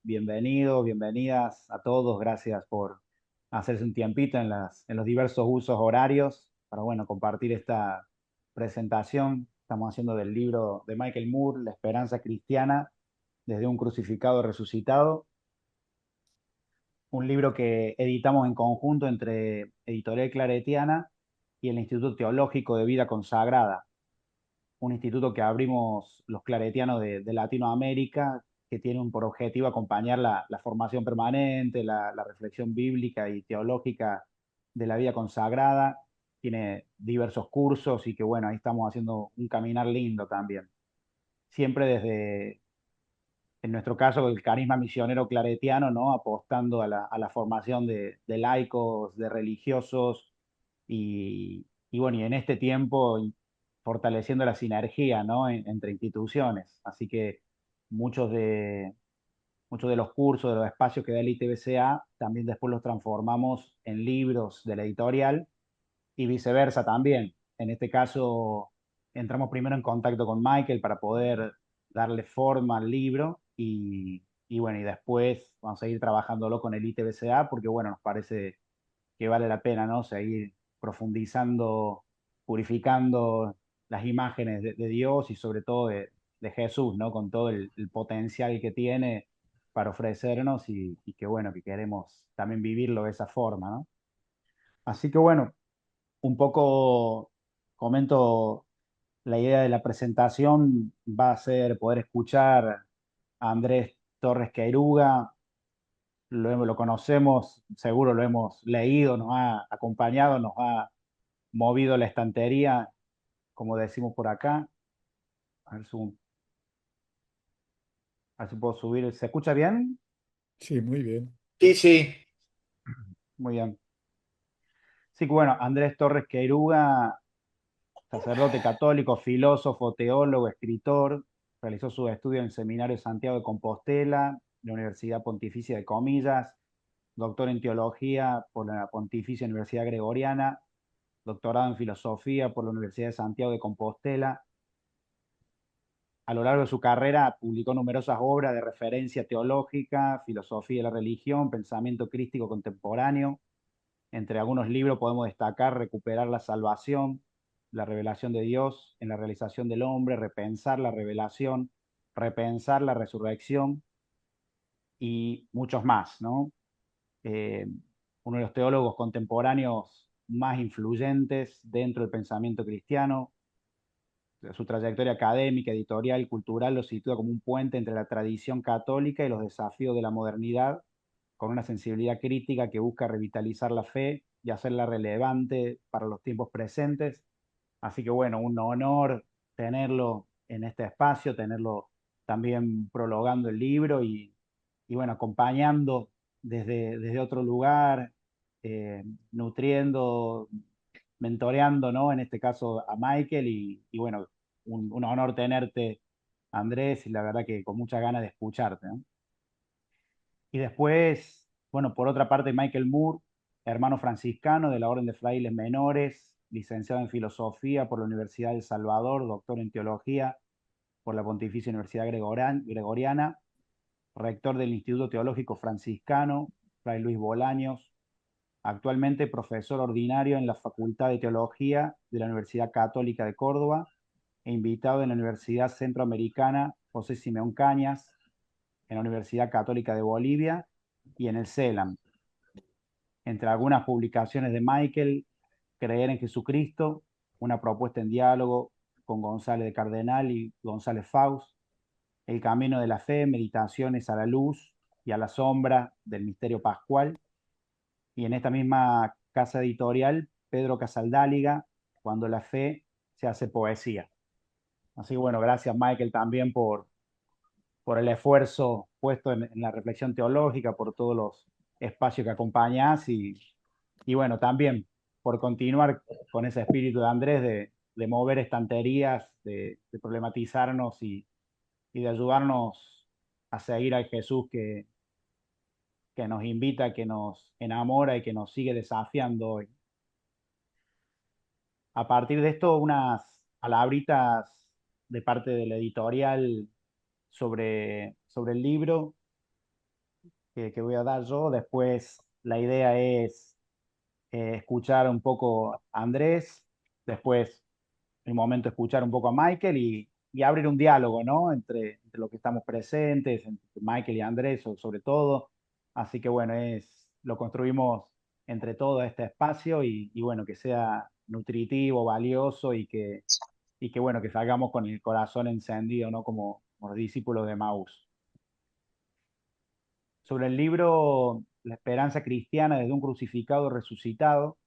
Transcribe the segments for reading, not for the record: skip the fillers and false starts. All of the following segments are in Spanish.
bienvenidos, bienvenidas a todos. Gracias por hacerse un tiempito en los diversos usos horarios para, bueno, compartir esta presentación. Estamos haciendo del libro de Michael Moore, La esperanza cristiana desde un crucificado resucitado, un libro que editamos en conjunto entre Editorial Claretiana y el Instituto Teológico de Vida Consagrada, un instituto que abrimos los claretianos de Latinoamérica, que tiene por objetivo acompañar la formación permanente, la reflexión bíblica y teológica de la vida consagrada. Tiene diversos cursos y que bueno, ahí estamos haciendo un caminar lindo también. Siempre desde, en nuestro caso, el carisma misionero claretiano, ¿no? Apostando a a la formación de laicos, de religiosos y bueno, y en este tiempo fortaleciendo la sinergia, ¿no? Entre instituciones. Así que muchos muchos de los cursos, de los espacios que da el ITBCA, también después los transformamos en libros de la editorial y viceversa también. En este caso, entramos primero en contacto con Michael para poder darle forma al libro y bueno, y después vamos a ir trabajándolo con el ITBCA porque bueno, nos parece que vale la pena, ¿no? Seguir profundizando, purificando las imágenes de Dios y sobre todo de Jesús, ¿no? Con todo el potencial que tiene para ofrecernos y que bueno, que queremos también vivirlo de esa forma, ¿no? Así que bueno, un poco comento la idea de la presentación va a ser poder escuchar a Andrés Torres Queiruga. Lo conocemos, seguro lo hemos leído, nos ha acompañado, nos ha movido la estantería, como decimos por acá. A ver a ver si puedo subir. ¿Se escucha bien? Sí, muy bien. Sí, sí. Muy bien. Sí, que bueno, Andrés Torres Queiruga, sacerdote católico, filósofo, teólogo, escritor, realizó sus estudios en el Seminario de Santiago de Compostela, la Universidad Pontificia de Comillas, doctor en teología por la Pontificia Universidad Gregoriana, doctorado en filosofía por la Universidad de Santiago de Compostela. A lo largo de su carrera publicó numerosas obras de referencia teológica, filosofía de la religión, pensamiento crístico contemporáneo. Entre algunos libros podemos destacar Recuperar la salvación, La revelación de Dios en la realización del hombre, Repensar la revelación, Repensar la resurrección y muchos más, ¿no? Eh, Uno de los teólogos contemporáneos más influyentes dentro del pensamiento cristiano. Su trayectoria académica, editorial, cultural lo sitúa como un puente entre la tradición católica y los desafíos de la modernidad, con una sensibilidad crítica que busca revitalizar la fe y hacerla relevante para los tiempos presentes. Así que bueno, un honor tenerlo en este espacio, tenerlo también prologando el libro y bueno, acompañando desde otro lugar, nutriendo, mentoreando, ¿no? En este caso a Michael y bueno, un honor tenerte, Andrés, y la verdad que con muchas ganas de escucharte, ¿no? Y después, bueno, por otra parte, Michael Moore, hermano franciscano de la Orden de Frailes Menores, licenciado en Filosofía por la Universidad de El Salvador, doctor en Teología por la Pontificia Universidad Gregoriana, rector del Instituto Teológico Franciscano, Fray Luis Bolaños, actualmente profesor ordinario en la Facultad de Teología de la Universidad Católica de Córdoba e invitado en la Universidad Centroamericana José Simeón Cañas, en la Universidad Católica de Bolivia y en el CELAM. Entre algunas publicaciones de Michael, Creer en Jesucristo, una propuesta en diálogo con González de Cardenal y González Faust, El Camino de la Fe, Meditaciones a la luz y a la sombra del misterio pascual, y en esta misma casa editorial, Pedro Casaldáliga, Cuando la fe se hace poesía. Así que bueno, gracias Michael también por el esfuerzo puesto en la reflexión teológica, por todos los espacios que acompañás y bueno, también por continuar con ese espíritu de Andrés de mover estanterías, de problematizarnos y de ayudarnos a seguir al Jesús que nos invita, que nos enamora y que nos sigue desafiando hoy. A partir de esto, unas palabritas de parte de la editorial sobre el libro. que voy a dar yo. Después la idea es escuchar un poco a Andrés, después el momento de escuchar un poco a Michael y abrir un diálogo, ¿no? Entre los que estamos presentes, entre Michael y Andrés sobre todo. Así que bueno, lo construimos entre todo este espacio y bueno, que sea nutritivo, valioso y que bueno, que salgamos con el corazón encendido, ¿no? Como discípulos de Maús. Sobre el libro La esperanza cristiana desde un crucificado resucitado,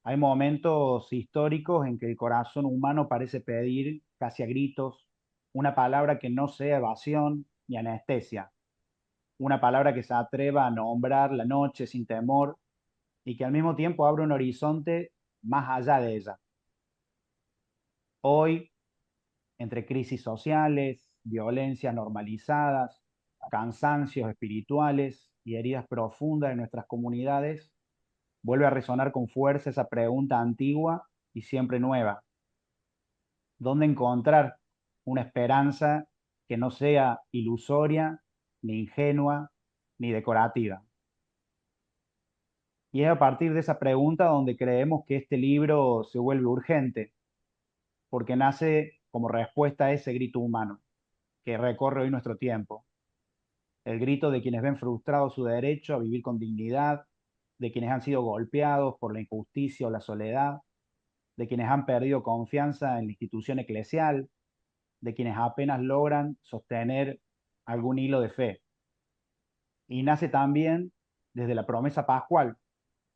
hay momentos históricos en que el corazón humano parece pedir, casi a gritos, una palabra que no sea evasión ni anestesia, una palabra que se atreva a nombrar la noche sin temor y que al mismo tiempo abre un horizonte más allá de ella. Hoy, entre crisis sociales, violencias normalizadas, cansancios espirituales y heridas profundas en nuestras comunidades, vuelve a resonar con fuerza esa pregunta antigua y siempre nueva: ¿dónde encontrar una esperanza que no sea ilusoria, ni ingenua, ni decorativa? Y es a partir de esa pregunta donde creemos que este libro se vuelve urgente, porque nace como respuesta a ese grito humano que recorre hoy nuestro tiempo, el grito de quienes ven frustrado su derecho a vivir con dignidad, de quienes han sido golpeados por la injusticia o la soledad, de quienes han perdido confianza en la institución eclesial, de quienes apenas logran sostener algún hilo de fe. Y nace también desde la promesa pascual,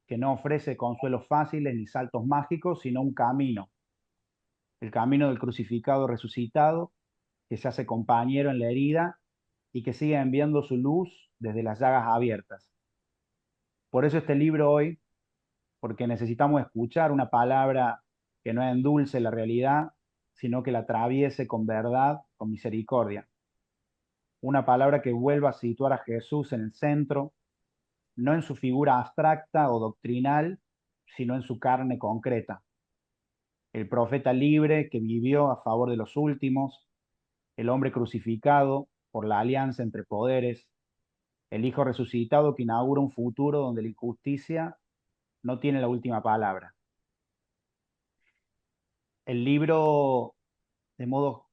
que no ofrece consuelos fáciles ni saltos mágicos, sino un camino, el camino del crucificado resucitado, que se hace compañero en la herida y que sigue enviando su luz desde las llagas abiertas. Por eso este libro hoy, porque necesitamos escuchar una palabra que no endulce la realidad, sino que la atraviese con verdad, con misericordia. Una palabra que vuelva a situar a Jesús en el centro, no en su figura abstracta o doctrinal, sino en su carne concreta. El profeta libre que vivió a favor de los últimos, el hombre crucificado por la alianza entre poderes, el Hijo resucitado que inaugura un futuro donde la injusticia no tiene la última palabra. El libro, de modo,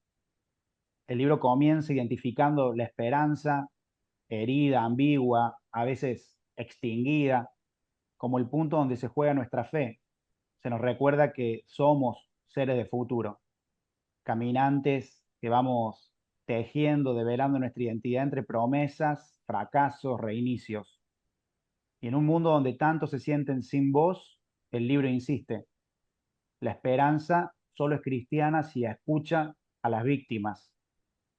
el libro comienza identificando la esperanza herida, ambigua, a veces extinguida, como el punto donde se juega nuestra fe. Se nos recuerda que somos seres de futuro, caminantes que vamos tejiendo, develando nuestra identidad entre promesas, fracasos, reinicios. Y en un mundo donde tantos se sienten sin voz, el libro insiste: la esperanza solo es cristiana si escucha a las víctimas,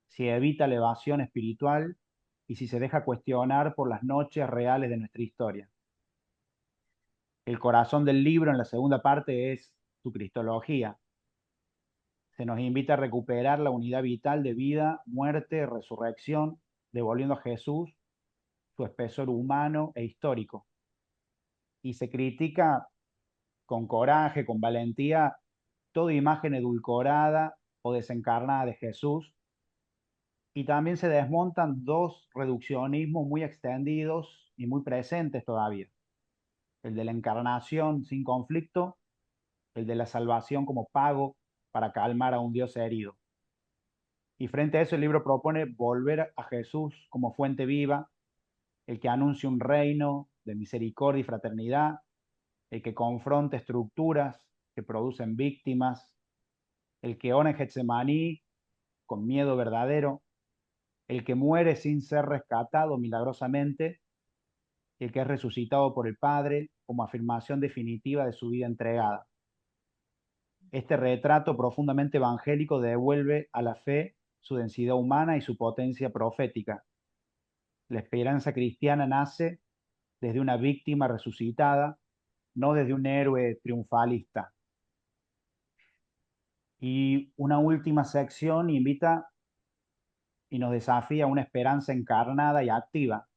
si evita la evasión espiritual y si se deja cuestionar por las noches reales de nuestra historia. El corazón del libro en la segunda parte es su cristología. Se nos invita a recuperar la unidad vital de vida, muerte, resurrección, devolviendo a Jesús su espesor humano e histórico. Y se critica con coraje, con valentía, toda imagen edulcorada o desencarnada de Jesús. Y también se desmontan dos reduccionismos muy extendidos y muy presentes todavía: el de la encarnación sin conflicto, el de la salvación como pago para calmar a un Dios herido. Y frente a eso el libro propone volver a Jesús como fuente viva, el que anuncia un reino de misericordia y fraternidad, el que confronta estructuras que producen víctimas, el que ora en Getsemaní con miedo verdadero, el que muere sin ser rescatado milagrosamente, el que es resucitado por el Padre como afirmación definitiva de su vida entregada. Este retrato profundamente evangélico devuelve a la fe su densidad humana y su potencia profética. La esperanza cristiana nace desde una víctima resucitada, no desde un héroe triunfalista. Y una última sección invita y nos desafía a una esperanza encarnada y activa.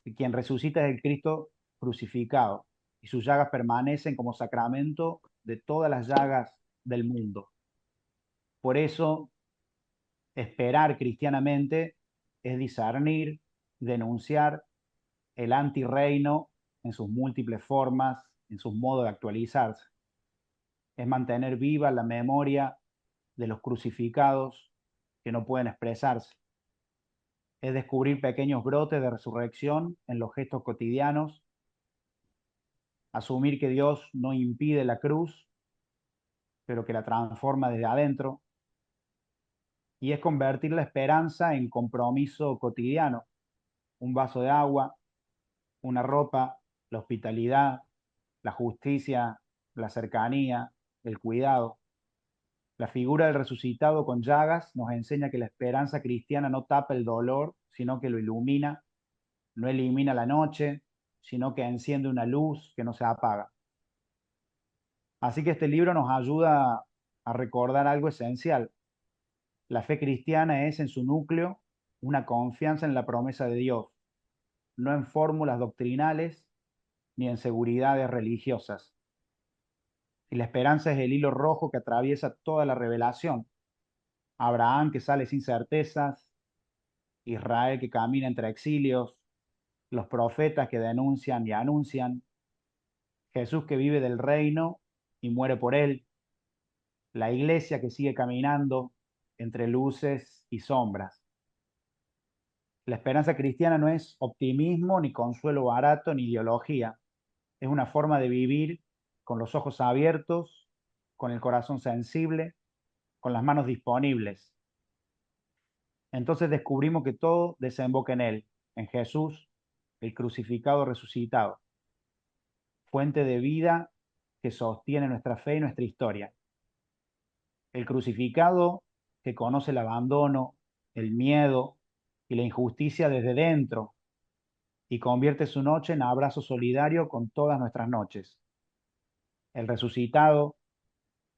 Y quien resucita es el Cristo crucificado, y sus llagas permanecen como sacramento de todas las llagas del mundo. Por eso, esperar cristianamente es discernir, denunciar el antirreino en sus múltiples formas, en sus modos de actualizarse. Es mantener viva la memoria de los crucificados que no pueden expresarse. Es descubrir pequeños brotes de resurrección en los gestos cotidianos, asumir que Dios no impide la cruz, pero que la transforma desde adentro, y es convertir la esperanza en compromiso cotidiano, un vaso de agua, una ropa, la hospitalidad, la justicia, la cercanía, el cuidado. La figura del resucitado con llagas nos enseña que la esperanza cristiana no tapa el dolor, sino que lo ilumina, no elimina la noche, sino que enciende una luz que no se apaga. Así que este libro nos ayuda a recordar algo esencial. La fe cristiana es en su núcleo una confianza en la promesa de Dios, no en fórmulas doctrinales ni en seguridades religiosas. Y la esperanza es el hilo rojo que atraviesa toda la revelación. Abraham que sale sin certezas, Israel que camina entre exilios, los profetas que denuncian y anuncian, Jesús que vive del reino y muere por él, la iglesia que sigue caminando entre luces y sombras. La esperanza cristiana no es optimismo, ni consuelo barato, ni ideología. Es una forma de vivir con los ojos abiertos, con el corazón sensible, con las manos disponibles. Entonces descubrimos que todo desemboca en Él, en Jesús, el crucificado resucitado, fuente de vida que sostiene nuestra fe y nuestra historia. El crucificado que conoce el abandono, el miedo y la injusticia desde dentro y convierte su noche en abrazo solidario con todas nuestras noches. El resucitado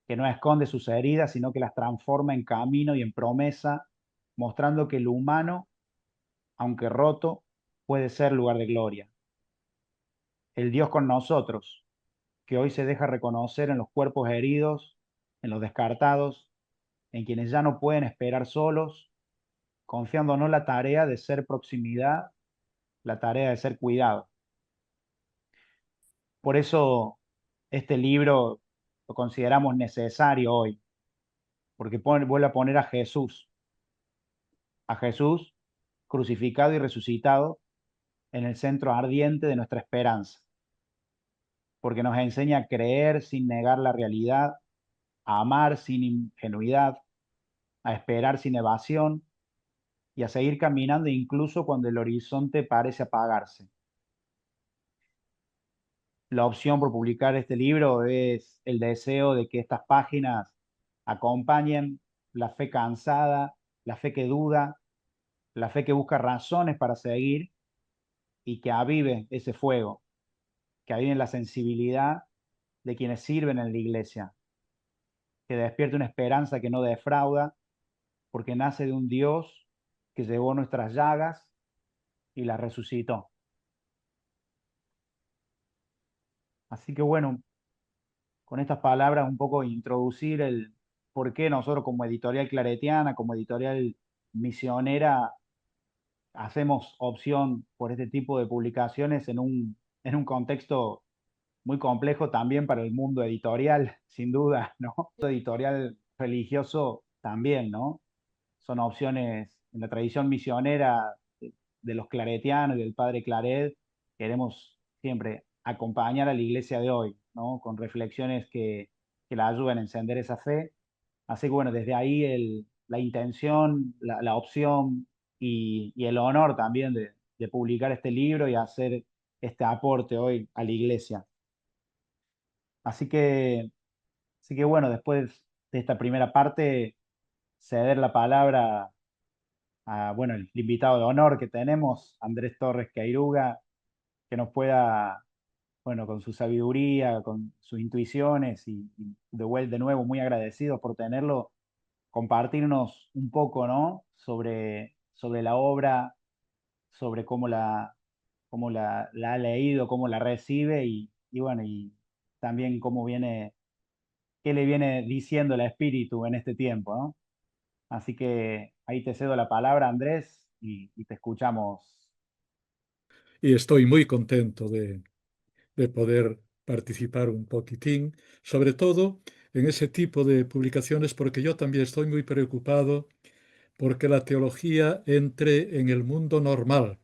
que no esconde sus heridas, sino que las transforma en camino y en promesa, mostrando que lo humano, aunque roto, puede ser lugar de gloria. El Dios con nosotros, que hoy se deja reconocer en los cuerpos heridos, en los descartados, en quienes ya no pueden esperar solos, confiándonos la tarea de ser proximidad, la tarea de ser cuidado. Por eso este libro lo consideramos necesario hoy, porque vuelve a poner a Jesús crucificado y resucitado en el centro ardiente de nuestra esperanza, porque nos enseña a creer sin negar la realidad, a amar sin ingenuidad, a esperar sin evasión y a seguir caminando incluso cuando el horizonte parece apagarse. La opción por publicar este libro es el deseo de que estas páginas acompañen la fe cansada, la fe que duda, la fe que busca razones para seguir y que avive ese fuego, que avive la sensibilidad de quienes sirven en la iglesia, que despierte una esperanza que no defrauda, porque nace de un Dios que llevó nuestras llagas y las resucitó. Así que bueno, con estas palabras un poco introducir el por qué nosotros como editorial claretiana, como editorial misionera, hacemos opción por este tipo de publicaciones en un contexto muy complejo también para el mundo editorial, sin duda, ¿no? El editorial religioso también, ¿no? Son opciones en la tradición misionera de los claretianos y del padre Claret. Queremos siempre acompañar a la iglesia de hoy, ¿no? Con reflexiones que la ayuden a encender esa fe. Así que bueno, desde ahí la intención, la opción y el honor también de publicar este libro y hacer este aporte hoy a la iglesia. Así que, así que bueno, después de esta primera parte, ceder la palabra a, bueno, el invitado de honor que tenemos, Andrés Torres Queiruga, que nos pueda, bueno, con su sabiduría, con sus intuiciones y de nuevo muy agradecidos por tenerlo, compartirnos un poco, ¿no? Sobre la obra, sobre cómo la ha leído, cómo la recibe y bueno, y también qué le viene diciendo el espíritu en este tiempo, ¿no? Así que ahí te cedo la palabra, Andrés, y te escuchamos. y estoy muy contento de poder participar un poquitín, sobre todo en ese tipo de publicaciones, porque yo también estoy muy preocupado porque la teología entre en el mundo normal,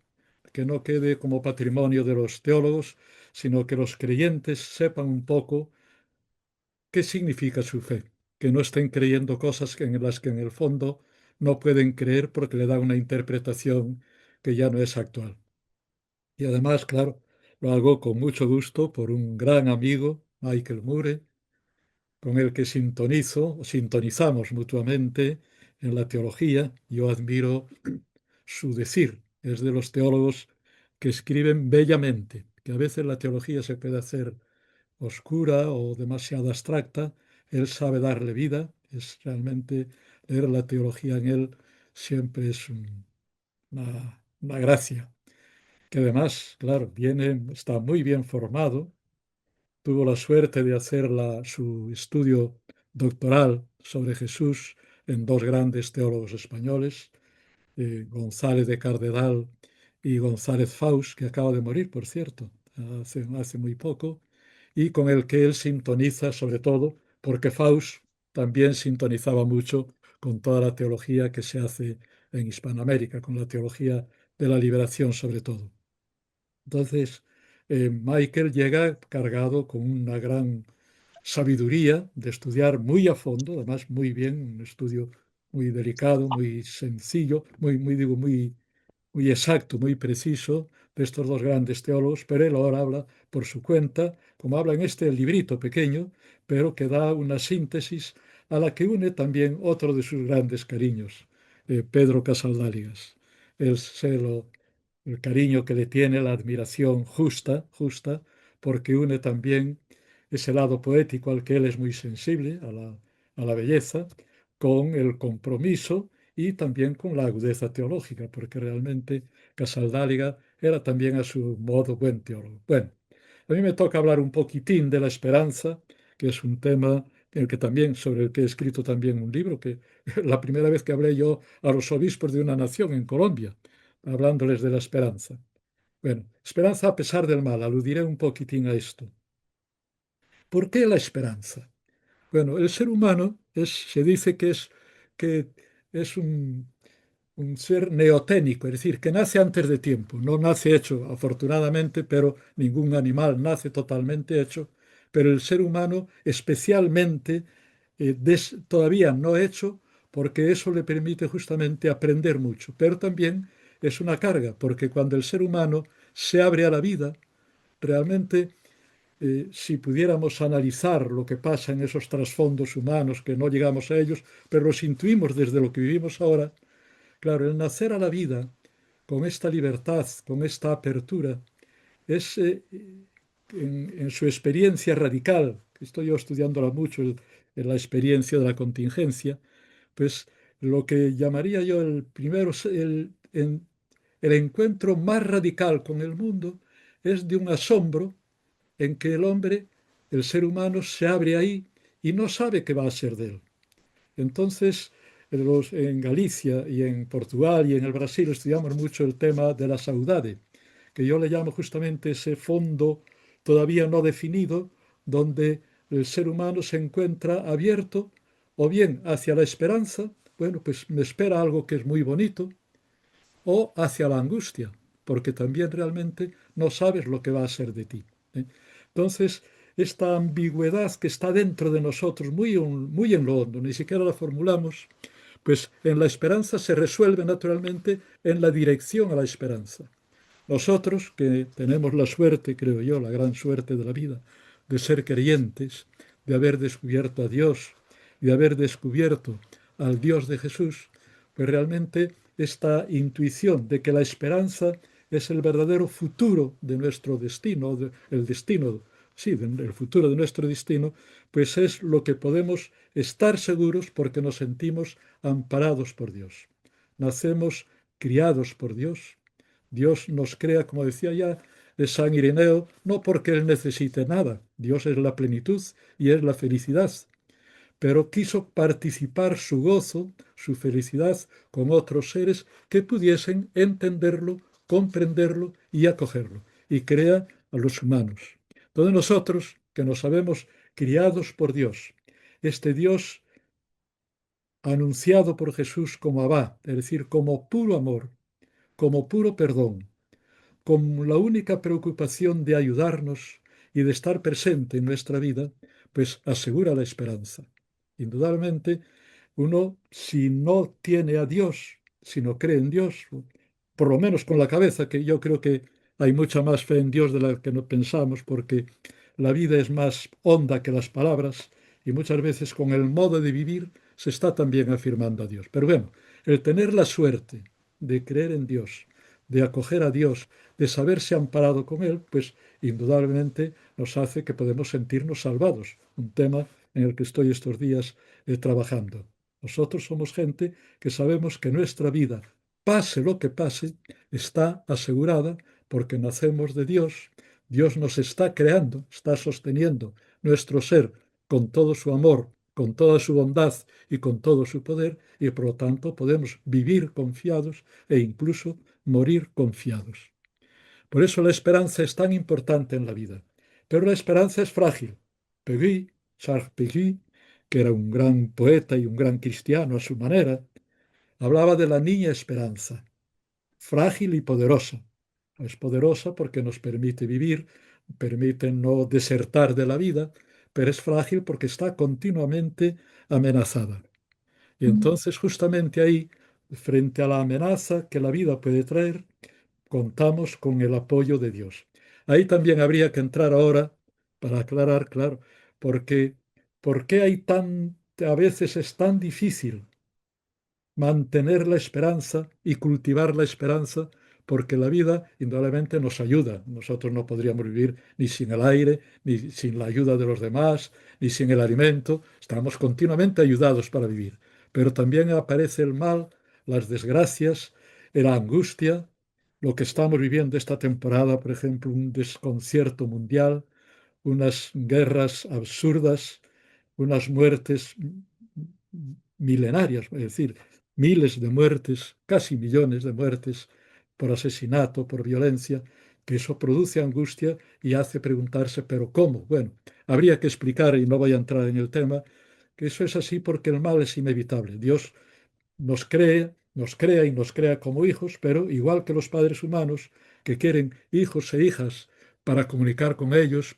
que no quede como patrimonio de los teólogos, sino que los creyentes sepan un poco qué significa su fe, que no estén creyendo cosas en las que en el fondo no pueden creer porque le da una interpretación que ya no es actual. Y además, claro, lo hago con mucho gusto por un gran amigo, Michael Mure, con el que sintonizo, o sintonizamos mutuamente en la teología. Yo admiro su decir, es de los teólogos que escriben bellamente, que a veces la teología se puede hacer oscura o demasiado abstracta. Él sabe darle vida, es realmente leer la teología en él siempre es una gracia, que además, claro, está muy bien formado. Tuvo la suerte de hacer su estudio doctoral sobre Jesús en dos grandes teólogos españoles, González de Cardenal y González Faus, que acaba de morir, por cierto, hace muy poco, y con el que él sintoniza sobre todo, porque Faus también sintonizaba mucho con toda la teología que se hace en Hispanoamérica, con la teología de la liberación sobre todo. Entonces, Michael llega cargado con una gran sabiduría de estudiar muy a fondo, además muy bien, un estudio muy delicado, muy sencillo, muy exacto, muy preciso de estos dos grandes teólogos, pero él ahora habla por su cuenta, como habla en este librito pequeño, pero que da una síntesis a la que une también otro de sus grandes cariños, Pedro Casaldáligas. Él se lo el cariño que le tiene, la admiración justa, porque une también ese lado poético al que él es muy sensible, a la belleza, con el compromiso y también con la agudeza teológica, porque realmente Casaldáliga era también a su modo buen teólogo. Bueno, a mí me toca hablar un poquitín de la esperanza, que es un tema sobre el que he escrito también un libro, que la primera vez que hablé yo a los obispos de una nación en Colombia, hablándoles de la esperanza. Bueno, esperanza a pesar del mal, aludiré un poquitín a esto. ¿Por qué la esperanza? Bueno, el ser humano se dice que es un ser neoténico, es decir, que nace antes de tiempo. No nace hecho, afortunadamente, pero ningún animal nace totalmente hecho. Pero el ser humano especialmente todavía no hecho, porque eso le permite justamente aprender mucho. Pero también es una carga, porque cuando el ser humano se abre a la vida, realmente si pudiéramos analizar lo que pasa en esos trasfondos humanos que no llegamos a ellos, pero los intuimos desde lo que vivimos ahora, claro, el nacer a la vida con esta libertad, con esta apertura, es en su experiencia radical, que estoy yo estudiándola mucho, en la experiencia de la contingencia, pues lo que llamaría yo el primero, el encuentro más radical con el mundo es de un asombro en que el hombre, el ser humano, se abre ahí y no sabe qué va a ser de él. Entonces, en Galicia y en Portugal y en el Brasil estudiamos mucho el tema de la saudade, que yo le llamo justamente ese fondo todavía no definido, donde el ser humano se encuentra abierto o bien hacia la esperanza, bueno, pues me espera algo que es muy bonito, o hacia la angustia, porque también realmente no sabes lo que va a ser de ti. ¿Eh? Entonces, esta ambigüedad que está dentro de nosotros, muy en lo hondo, ni siquiera la formulamos, pues en la esperanza se resuelve naturalmente en la dirección a la esperanza. Nosotros que tenemos la suerte, creo yo, la gran suerte de la vida, de ser creyentes, de haber descubierto a Dios, de haber descubierto al Dios de Jesús, pues realmente esta intuición de que la esperanza es el verdadero futuro de nuestro destino, el destino, sí, el futuro de nuestro destino, pues es lo que podemos estar seguros porque nos sentimos amparados por Dios. Nacemos criados por Dios. Dios nos crea, como decía ya San Ireneo, no porque Él necesite nada. Dios es la plenitud y es la felicidad, pero quiso participar su gozo, su felicidad con otros seres que pudiesen entenderlo comprenderlo y acogerlo, y crea a los humanos. Todos nosotros que nos sabemos criados por Dios, este Dios anunciado por Jesús como Abba, es decir, como puro amor, como puro perdón, con la única preocupación de ayudarnos y de estar presente en nuestra vida, pues asegura la esperanza. Indudablemente, uno, si no tiene a Dios, si no cree en Dios, por lo menos con la cabeza, que yo creo que hay mucha más fe en Dios de la que no pensamos, porque la vida es más honda que las palabras y muchas veces con el modo de vivir se está también afirmando a Dios. Pero bueno, el tener la suerte de creer en Dios, de acoger a Dios, de saberse amparado con Él, pues indudablemente nos hace que podemos sentirnos salvados, un tema en el que estoy estos días trabajando. Nosotros somos gente que sabemos que nuestra vida, pase lo que pase, está asegurada porque nacemos de Dios. Dios nos está creando, está sosteniendo nuestro ser con todo su amor, con toda su bondad y con todo su poder, y por lo tanto podemos vivir confiados e incluso morir confiados. Por eso la esperanza es tan importante en la vida. Pero la esperanza es frágil. Peguy, Charles Peguy, que era un gran poeta y un gran cristiano a su manera, hablaba de la niña esperanza, frágil y poderosa. Es poderosa porque nos permite vivir, permite no desertar de la vida, pero es frágil porque está continuamente amenazada. Y entonces justamente ahí, frente a la amenaza que la vida puede traer, contamos con el apoyo de Dios. Ahí también habría que entrar ahora para aclarar, claro, porque ¿por qué a veces es tan difícil mantener la esperanza y cultivar la esperanza? Porque la vida indudablemente nos ayuda. Nosotros no podríamos vivir ni sin el aire, ni sin la ayuda de los demás, ni sin el alimento. Estamos continuamente ayudados para vivir. Pero también aparece el mal, las desgracias, la angustia, lo que estamos viviendo esta temporada, por ejemplo, un desconcierto mundial, unas guerras absurdas, unas muertes milenarias, es decir, miles de muertes, casi millones de muertes por asesinato, por violencia, que eso produce angustia y hace preguntarse, ¿pero cómo? Bueno, habría que explicar, y no voy a entrar en el tema, que eso es así porque el mal es inevitable. Dios nos crea y nos crea como hijos, pero igual que los padres humanos que quieren hijos e hijas para comunicar con ellos,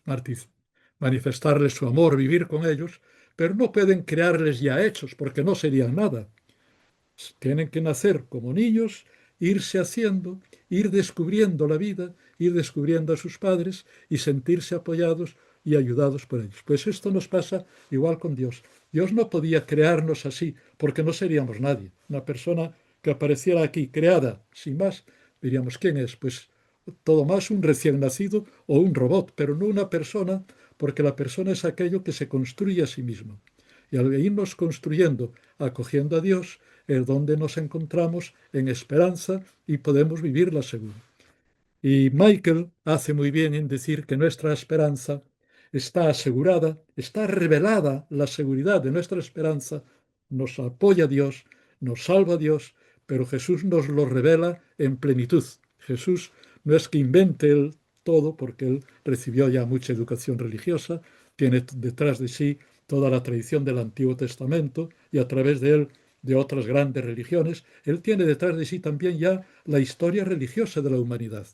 manifestarles su amor, vivir con ellos, pero no pueden crearles ya hechos porque no serían nada. Tienen que nacer como niños, irse haciendo, ir descubriendo la vida, ir descubriendo a sus padres y sentirse apoyados y ayudados por ellos. Pues esto nos pasa igual con Dios. Dios no podía crearnos así porque no seríamos nadie. Una persona que apareciera aquí creada sin más, diríamos, ¿quién es? Pues todo más un recién nacido o un robot, pero no una persona, porque la persona es aquello que se construye a sí mismo. Y al irnos construyendo, acogiendo a Dios, es donde nos encontramos en esperanza y podemos vivirla seguro. Y Michael hace muy bien en decir que nuestra esperanza está asegurada, está revelada la seguridad de nuestra esperanza, nos apoya Dios, nos salva Dios, pero Jesús nos lo revela en plenitud. Jesús no es que invente él todo, porque él recibió ya mucha educación religiosa, tiene detrás de sí toda la tradición del Antiguo Testamento y a través de él de otras grandes religiones, él tiene detrás de sí también ya la historia religiosa de la humanidad.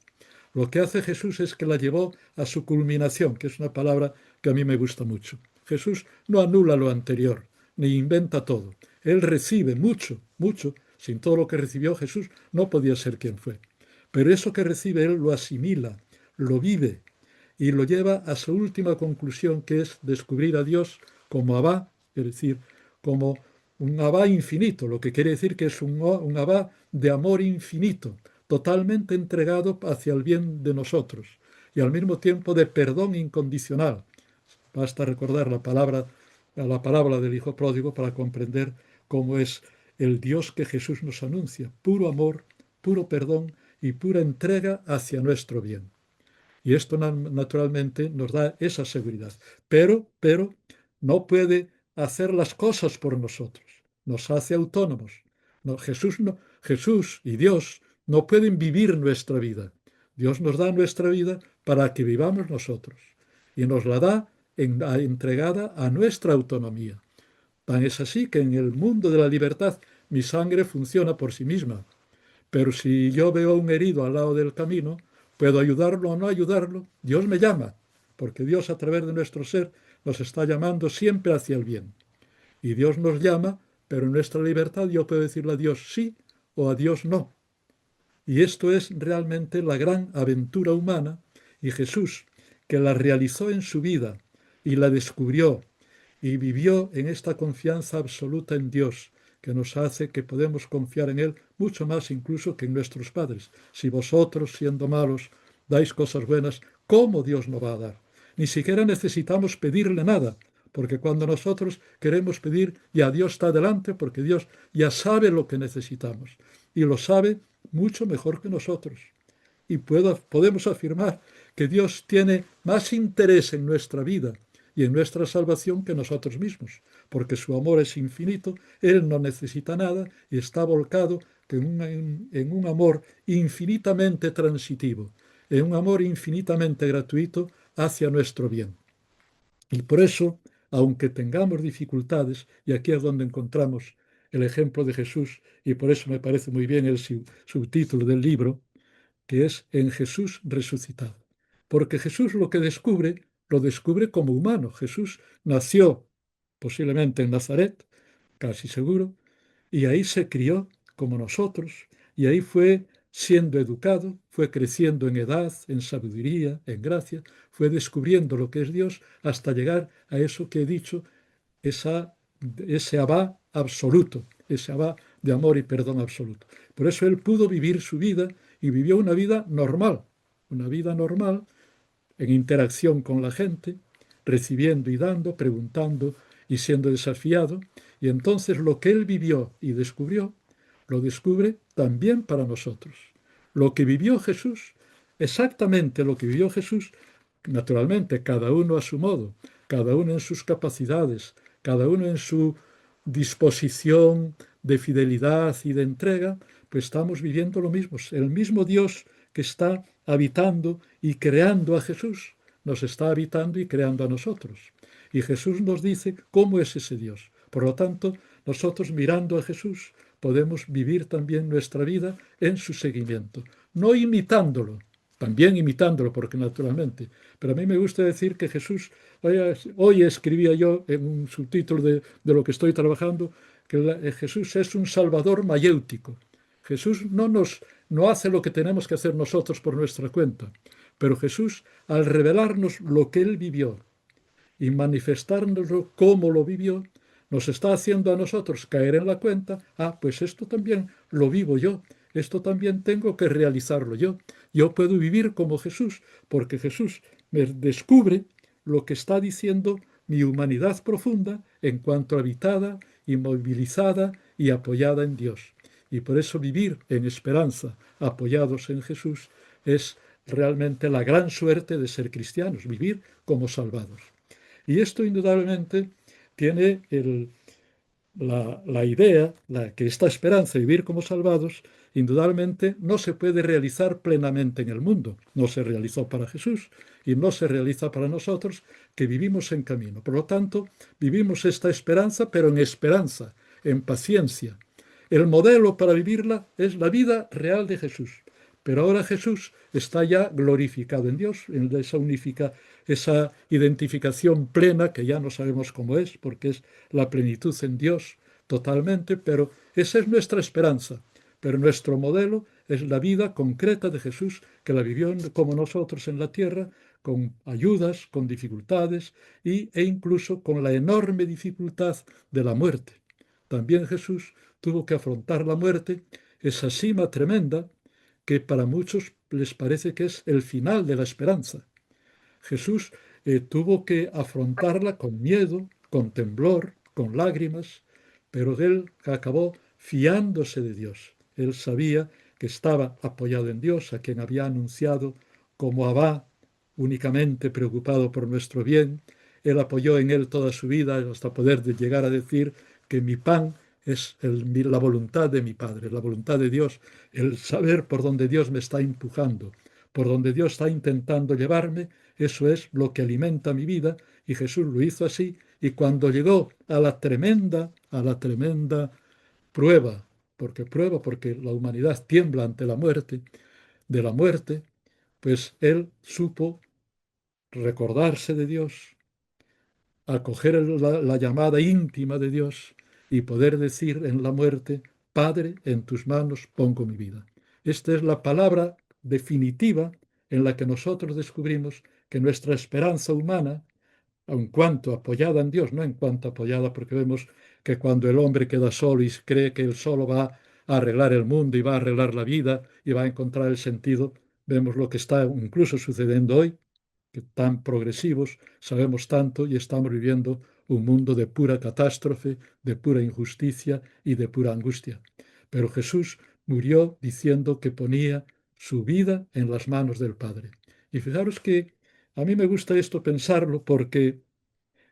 Lo que hace Jesús es que la llevó a su culminación, que es una palabra que a mí me gusta mucho. Jesús no anula lo anterior, ni inventa todo. Él recibe mucho, mucho. Sin todo lo que recibió Jesús, no podía ser quien fue. Pero eso que recibe Él lo asimila, lo vive y lo lleva a su última conclusión, que es descubrir a Dios como Abba, es decir, como un Abba infinito, lo que quiere decir que es un Abba de amor infinito, totalmente entregado hacia el bien de nosotros y al mismo tiempo de perdón incondicional. Basta recordar la parábola del Hijo Pródigo para comprender cómo es el Dios que Jesús nos anuncia, puro amor, puro perdón y pura entrega hacia nuestro bien. Y esto naturalmente nos da esa seguridad. Pero no puede hacer las cosas por nosotros. Nos hace autónomos. No, Jesús y Dios no pueden vivir nuestra vida. Dios nos da nuestra vida para que vivamos nosotros y nos la da entregada a nuestra autonomía. Tan es así que en el mundo de la libertad mi sangre funciona por sí misma. Pero si yo veo a un herido al lado del camino, puedo ayudarlo o no ayudarlo. Dios me llama, porque Dios a través de nuestro ser nos está llamando siempre hacia el bien. Y Dios nos llama, pero en nuestra libertad yo puedo decirle a Dios sí o a Dios no. Y esto es realmente la gran aventura humana, y Jesús, que la realizó en su vida y la descubrió y vivió en esta confianza absoluta en Dios, que nos hace que podemos confiar en Él mucho más incluso que en nuestros padres. Si vosotros, siendo malos, dais cosas buenas, ¿cómo Dios no va a dar? Ni siquiera necesitamos pedirle nada, porque cuando nosotros queremos pedir, ya Dios está delante, porque Dios ya sabe lo que necesitamos y lo sabe mucho mejor que nosotros. Y podemos afirmar que Dios tiene más interés en nuestra vida y en nuestra salvación que nosotros mismos, porque su amor es infinito, Él no necesita nada y está volcado en un amor infinitamente transitivo, en un amor infinitamente gratuito hacia nuestro bien. Y por eso, aunque tengamos dificultades, y aquí es donde encontramos el ejemplo de Jesús, y por eso me parece muy bien el subtítulo del libro, que es En Jesús resucitado. Porque Jesús lo descubre como humano. Jesús nació posiblemente en Nazaret, casi seguro, y ahí se crió como nosotros, y ahí fue siendo educado, fue creciendo en edad, en sabiduría, en gracia, fue descubriendo lo que es Dios hasta llegar a eso que he dicho, ese Abba absoluto, ese Abba de amor y perdón absoluto. Por eso él pudo vivir su vida y vivió una vida normal en interacción con la gente, recibiendo y dando, preguntando y siendo desafiado. Y entonces lo que él vivió y descubrió, lo descubre también para nosotros. Lo que vivió Jesús, exactamente lo que vivió Jesús, naturalmente cada uno a su modo, cada uno en sus capacidades, cada uno en su disposición de fidelidad y de entrega, pues estamos viviendo lo mismo. El mismo Dios que está habitando y creando a Jesús, nos está habitando y creando a nosotros. Y Jesús nos dice cómo es ese Dios. Por lo tanto, nosotros mirando a Jesús podemos vivir también nuestra vida en su seguimiento, no imitándolo, también imitándolo, porque naturalmente, pero a mí me gusta decir que Jesús, hoy escribía yo en un subtítulo de lo que estoy trabajando, que Jesús es un salvador mayéutico. Jesús no hace lo que tenemos que hacer nosotros por nuestra cuenta, pero Jesús, al revelarnos lo que Él vivió y manifestárnoslo cómo lo vivió, nos está haciendo a nosotros caer en la cuenta, pues esto también lo vivo yo, esto también tengo que realizarlo yo. Yo puedo vivir como Jesús, porque Jesús me descubre lo que está diciendo mi humanidad profunda en cuanto habitada, inmovilizada y apoyada en Dios. Y por eso vivir en esperanza, apoyados en Jesús, es realmente la gran suerte de ser cristianos, vivir como salvados. Y esto indudablemente tiene la idea, que esta esperanza de vivir como salvados, indudablemente no se puede realizar plenamente en el mundo. No se realizó para Jesús y no se realiza para nosotros que vivimos en camino. Por lo tanto, vivimos esta esperanza, pero en esperanza, en paciencia. El modelo para vivirla es la vida real de Jesús. Pero ahora Jesús está ya glorificado en Dios, en esa identificación plena, que ya no sabemos cómo es, porque es la plenitud en Dios totalmente, pero esa es nuestra esperanza. Pero nuestro modelo es la vida concreta de Jesús, que la vivió como nosotros en la tierra, con ayudas, con dificultades e incluso con la enorme dificultad de la muerte. También Jesús tuvo que afrontar la muerte, esa cima tremenda que para muchos les parece que es el final de la esperanza. Jesús tuvo que afrontarla con miedo, con temblor, con lágrimas, pero él acabó fiándose de Dios. Él sabía que estaba apoyado en Dios, a quien había anunciado como Abba, únicamente preocupado por nuestro bien. Él apoyó en él toda su vida hasta poder llegar a decir que mi pan es la voluntad de mi Padre, la voluntad de Dios, el saber por dónde Dios me está empujando, por donde Dios está intentando llevarme, eso es lo que alimenta mi vida y Jesús lo hizo así y cuando llegó a la tremenda prueba, porque la humanidad tiembla ante la muerte, de la muerte, pues él supo recordarse de Dios, acoger la llamada íntima de Dios y poder decir en la muerte, Padre, en tus manos pongo mi vida. Esta es la palabra definitiva en la que nosotros descubrimos que nuestra esperanza humana, aun cuanto apoyada en Dios, no en cuanto apoyada porque vemos que cuando el hombre queda solo y cree que él solo va a arreglar el mundo y va a arreglar la vida y va a encontrar el sentido, vemos lo que está incluso sucediendo hoy, que tan progresivos sabemos tanto y estamos viviendo un mundo de pura catástrofe, de pura injusticia y de pura angustia. Pero Jesús murió diciendo que ponía su vida en las manos del Padre. Y fijaros que a mí me gusta esto pensarlo porque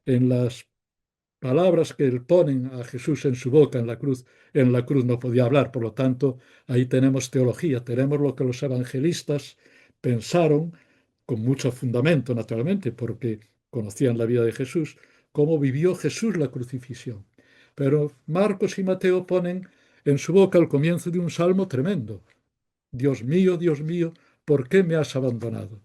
en las palabras que ponen a Jesús en su boca en la cruz no podía hablar, por lo tanto, ahí tenemos teología, tenemos lo que los evangelistas pensaron con mucho fundamento, naturalmente, porque conocían la vida de Jesús, cómo vivió Jesús la crucifixión. Pero Marcos y Mateo ponen en su boca el comienzo de un salmo tremendo. Dios mío, ¿por qué me has abandonado?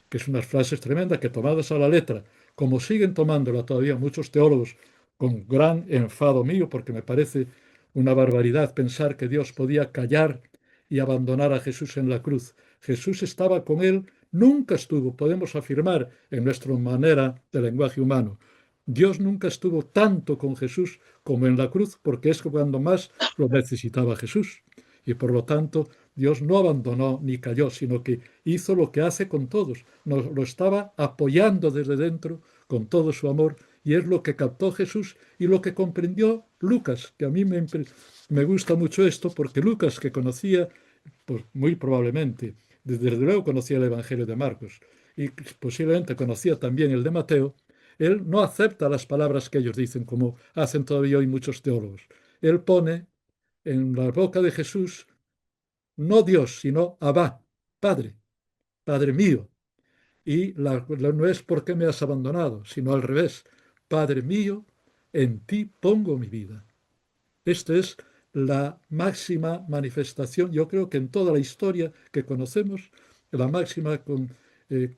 Que es unas frases tremendas que tomadas a la letra, como siguen tomándola todavía muchos teólogos, con gran enfado mío, porque me parece una barbaridad pensar que Dios podía callar y abandonar a Jesús en la cruz. Jesús estaba con él, nunca estuvo, podemos afirmar en nuestra manera de lenguaje humano. Dios nunca estuvo tanto con Jesús como en la cruz, porque es cuando más lo necesitaba Jesús. Y por lo tanto, Dios no abandonó ni cayó, sino que hizo lo que hace con todos. Nos lo estaba apoyando desde dentro con todo su amor y es lo que captó Jesús y lo que comprendió Lucas, que a mí me gusta mucho esto porque Lucas, que conocía, pues muy probablemente, desde luego conocía el Evangelio de Marcos y posiblemente conocía también el de Mateo, él no acepta las palabras que ellos dicen, como hacen todavía hoy muchos teólogos. Él pone en la boca de Jesús no Dios, sino Abba, Padre, Padre mío. Y no es porque me has abandonado, sino al revés. Padre mío, en ti pongo mi vida. Esta es la máxima manifestación, yo creo que en toda la historia que conocemos, la máxima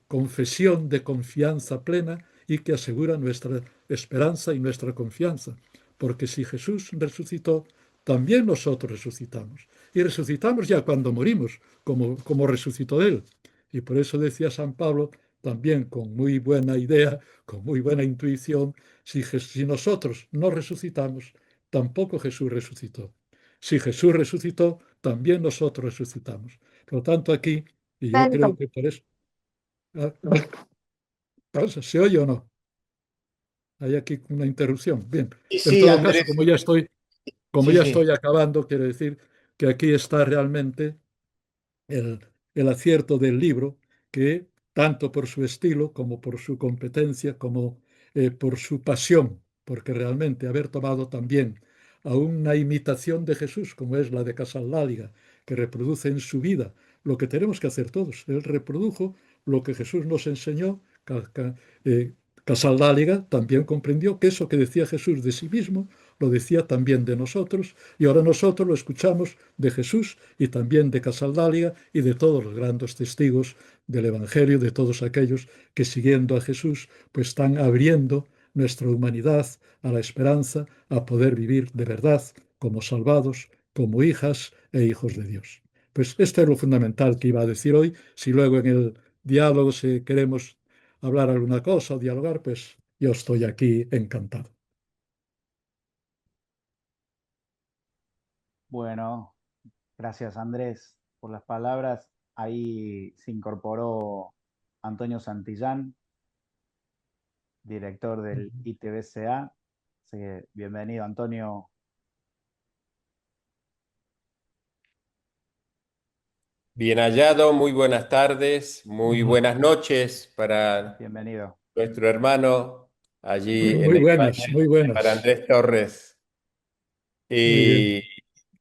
confesión de confianza plena y que asegura nuestra esperanza y nuestra confianza. Porque si Jesús resucitó, también nosotros resucitamos. Y resucitamos ya cuando morimos, como resucitó Él. Y por eso decía San Pablo, también con muy buena idea, con muy buena intuición, si nosotros no resucitamos, tampoco Jesús resucitó. Si Jesús resucitó, también nosotros resucitamos. Por lo tanto, aquí, y yo creo que por eso, ah, ¿se oye o no? Hay aquí una interrupción. Bien, Y en sí, todo caso, Andrés, como sí, ya sí. estoy acabando, quiero decir que aquí está realmente el, el acierto del libro, que tanto por su estilo como por su competencia, como por su pasión, porque realmente haber tomado también a una imitación de Jesús, como es la de Casaldáliga, que reproduce en su vida lo que tenemos que hacer todos. Él reprodujo lo que Jesús nos enseñó. Casaldáliga también comprendió que eso que decía Jesús de sí mismo, lo decía también de nosotros, y ahora nosotros lo escuchamos de Jesús y también de Casaldáliga y de todos los grandes testigos del Evangelio, de todos aquellos que siguiendo a Jesús, pues están abriendo nuestra humanidad a la esperanza, a poder vivir de verdad como salvados, como hijas e hijos de Dios. Pues esto es lo fundamental que iba a decir hoy. Si luego en el diálogo, si queremos hablar alguna cosa o dialogar, pues yo estoy aquí encantado. Bueno, gracias Andrés por las palabras. Ahí se incorporó Antonio Santillán, director del ITBCA. Así que bienvenido, Antonio. Bien hallado, muy buenas tardes, muy buenas noches para Bienvenido. nuestro hermano allí en Muy España, buenas, muy para buenas. Andrés Torres. Muy bien. Y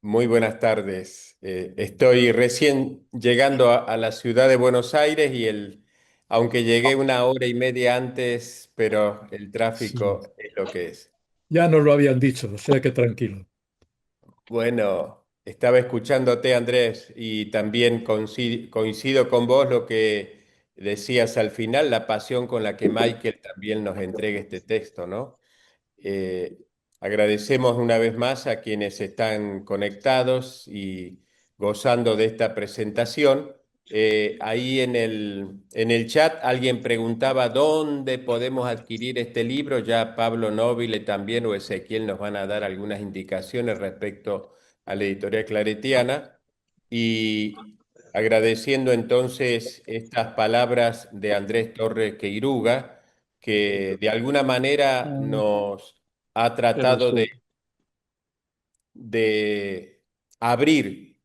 muy buenas tardes. Estoy recién llegando a la ciudad de Buenos Aires aunque llegué una hora y media antes, pero el Sí. tráfico es lo que es. Ya nos lo habían dicho, o sea que tranquilo. Bueno, estaba escuchándote, Andrés, y también coincido con vos lo que decías al final, la pasión con la que Michael también nos entrega este texto, ¿no? Eh, Agradecemos una vez más a quienes están conectados y gozando de esta presentación. Ahí en el chat alguien preguntaba dónde podemos adquirir este libro. Ya Pablo Nobile también o Ezequiel nos van a dar algunas indicaciones respecto a la editorial claretiana. Y agradeciendo entonces estas palabras de Andrés Torres Queiruga, que de alguna manera Ah, nos ha eres tratado tú. de abrir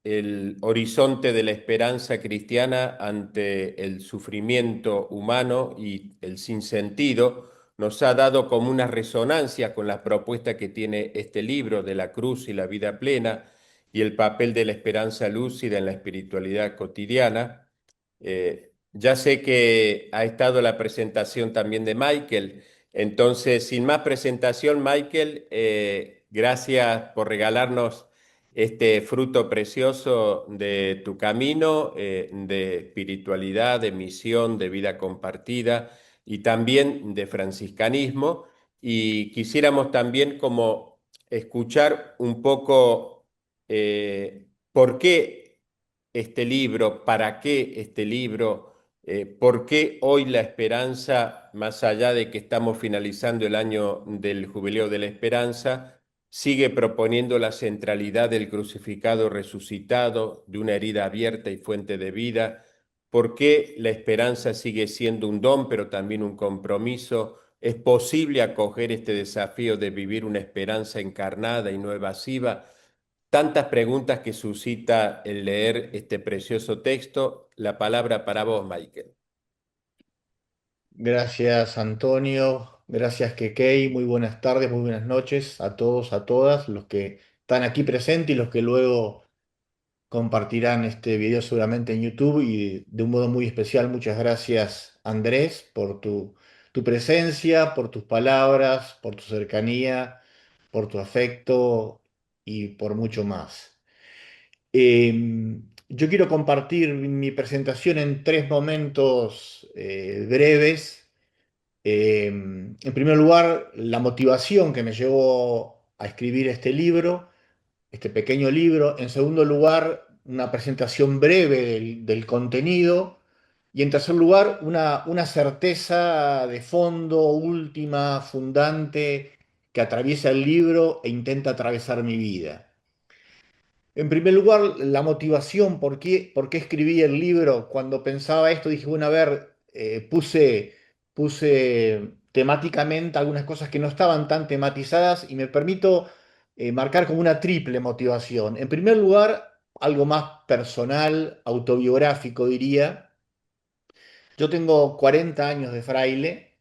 el horizonte de la esperanza cristiana ante el sufrimiento humano y el sinsentido, nos ha dado como una resonancia con la propuesta que tiene este libro de la cruz y la vida plena y el papel de la esperanza lúcida en la espiritualidad cotidiana. Ya sé que ha estado la presentación también de Michael, entonces sin más presentación, Michael, gracias por regalarnos este fruto precioso de tu camino, de espiritualidad, de misión, de vida compartida y también de franciscanismo. Y quisiéramos también como escuchar un poco por qué este libro, para qué este libro, por qué hoy la esperanza, más allá de que estamos finalizando el año del Jubileo de la Esperanza, sigue proponiendo la centralidad del crucificado resucitado, de una herida abierta y fuente de vida, por qué la esperanza sigue siendo un don, pero también un compromiso. ¿Es posible acoger este desafío de vivir una esperanza encarnada y no evasiva? Tantas preguntas que suscita el leer este precioso texto. La palabra para vos, Michael. Gracias, Antonio. Gracias, Kekei. Muy buenas tardes, muy buenas noches a todos, a todas, los que están aquí presentes y los que luego compartirán este video seguramente en YouTube. Y de un modo muy especial, muchas gracias, Andrés, por tu presencia, por tus palabras, por tu cercanía, por tu afecto y por mucho más. Yo quiero compartir mi presentación en tres momentos breves. En primer lugar, la motivación que me llevó a escribir este libro, este pequeño libro. En segundo lugar, una presentación breve del contenido. Y en tercer lugar, una certeza de fondo, última, fundante, que atraviesa el libro e intenta atravesar mi vida. En primer lugar, la motivación, por qué escribí el libro? Cuando pensaba esto, dije, bueno, a ver, puse temáticamente algunas cosas que no estaban tan tematizadas y me permito marcar como una triple motivación. En primer lugar, algo más personal, autobiográfico, diría. Yo tengo 40 años de fraile,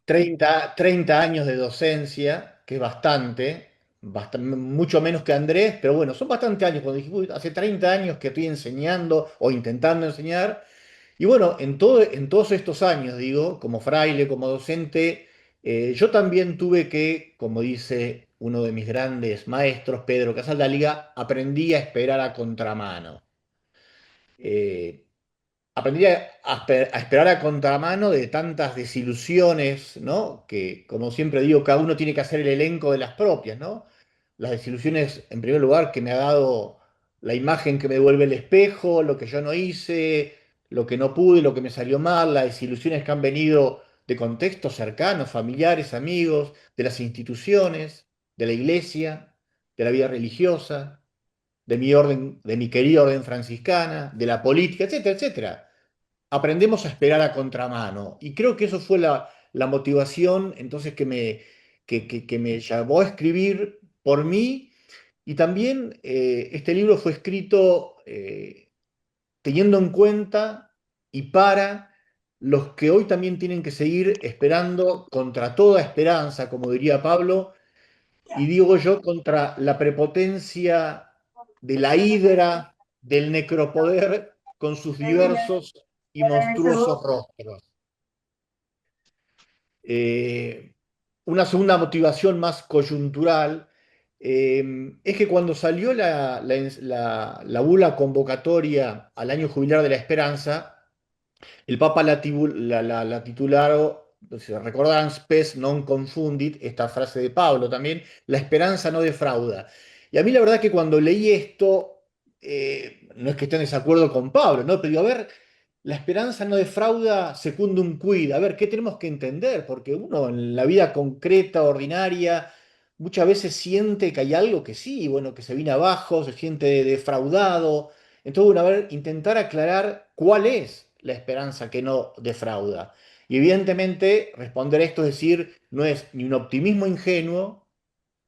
30 años de docencia, que es mucho menos que Andrés, pero bueno, son bastantes años. Cuando dije, "Uy, hace 30 años que estoy enseñando o intentando enseñar". Y bueno, en todos estos años, digo, como fraile, como docente, yo también tuve que, como dice uno de mis grandes maestros, Pedro Casaldaliga, aprendí a esperar a contramano. Eh, Aprendí a esperar a contramano de tantas desilusiones, ¿no? Que, como siempre digo, cada uno tiene que hacer el elenco de las propias, ¿no? Las desilusiones, en primer lugar, que me ha dado la imagen que me devuelve el espejo, lo que yo no hice, lo que no pude, lo que me salió mal, las desilusiones que han venido de contextos cercanos, familiares, amigos, de las instituciones, de la iglesia, de la vida religiosa, de mi orden, de mi querida orden franciscana, de la política, etcétera, etcétera. Aprendemos a esperar a contramano. Y creo que eso fue la motivación entonces que me llevó a escribir por mí. Y también este libro fue escrito teniendo en cuenta y para los que hoy también tienen que seguir esperando contra toda esperanza, como diría Pablo, y digo yo, contra la prepotencia de la hidra del necropoder con sus diversos y monstruosos rostros. Una segunda motivación más coyuntural es que cuando salió la bula convocatoria al año jubilar de la esperanza, el Papa la tituló, si recordarán, Spes non confundit, esta frase de Pablo también, la esperanza no defrauda. Y a mí la verdad que cuando leí esto, no es que esté en desacuerdo con Pablo, ¿no? Pero digo, a ver, la esperanza no defrauda secundum quid. A ver, ¿qué tenemos que entender? Porque uno en la vida concreta, ordinaria, muchas veces siente que hay algo que sí, bueno, que se viene abajo, se siente defraudado. Entonces, bueno, a ver, intentar aclarar cuál es la esperanza que no defrauda. Y evidentemente responder esto es decir, no es ni un optimismo ingenuo,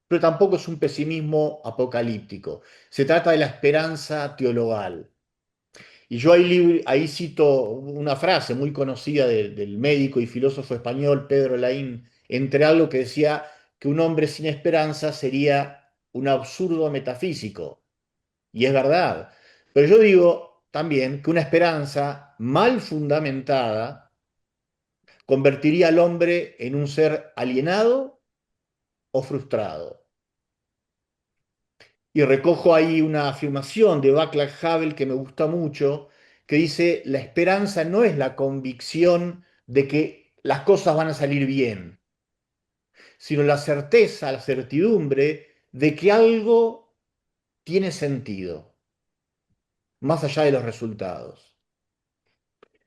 pero tampoco es un pesimismo apocalíptico. Se trata de la esperanza teologal. Y yo ahí cito una frase muy conocida del médico y filósofo español Pedro Laín entre algo que decía que un hombre sin esperanza sería un absurdo metafísico. Y es verdad. Pero yo digo también que una esperanza mal fundamentada convertiría al hombre en un ser alienado o frustrado. Y recojo ahí una afirmación de Václav Havel que me gusta mucho, que dice, la esperanza no es la convicción de que las cosas van a salir bien, sino la certeza, la certidumbre de que algo tiene sentido, más allá de los resultados.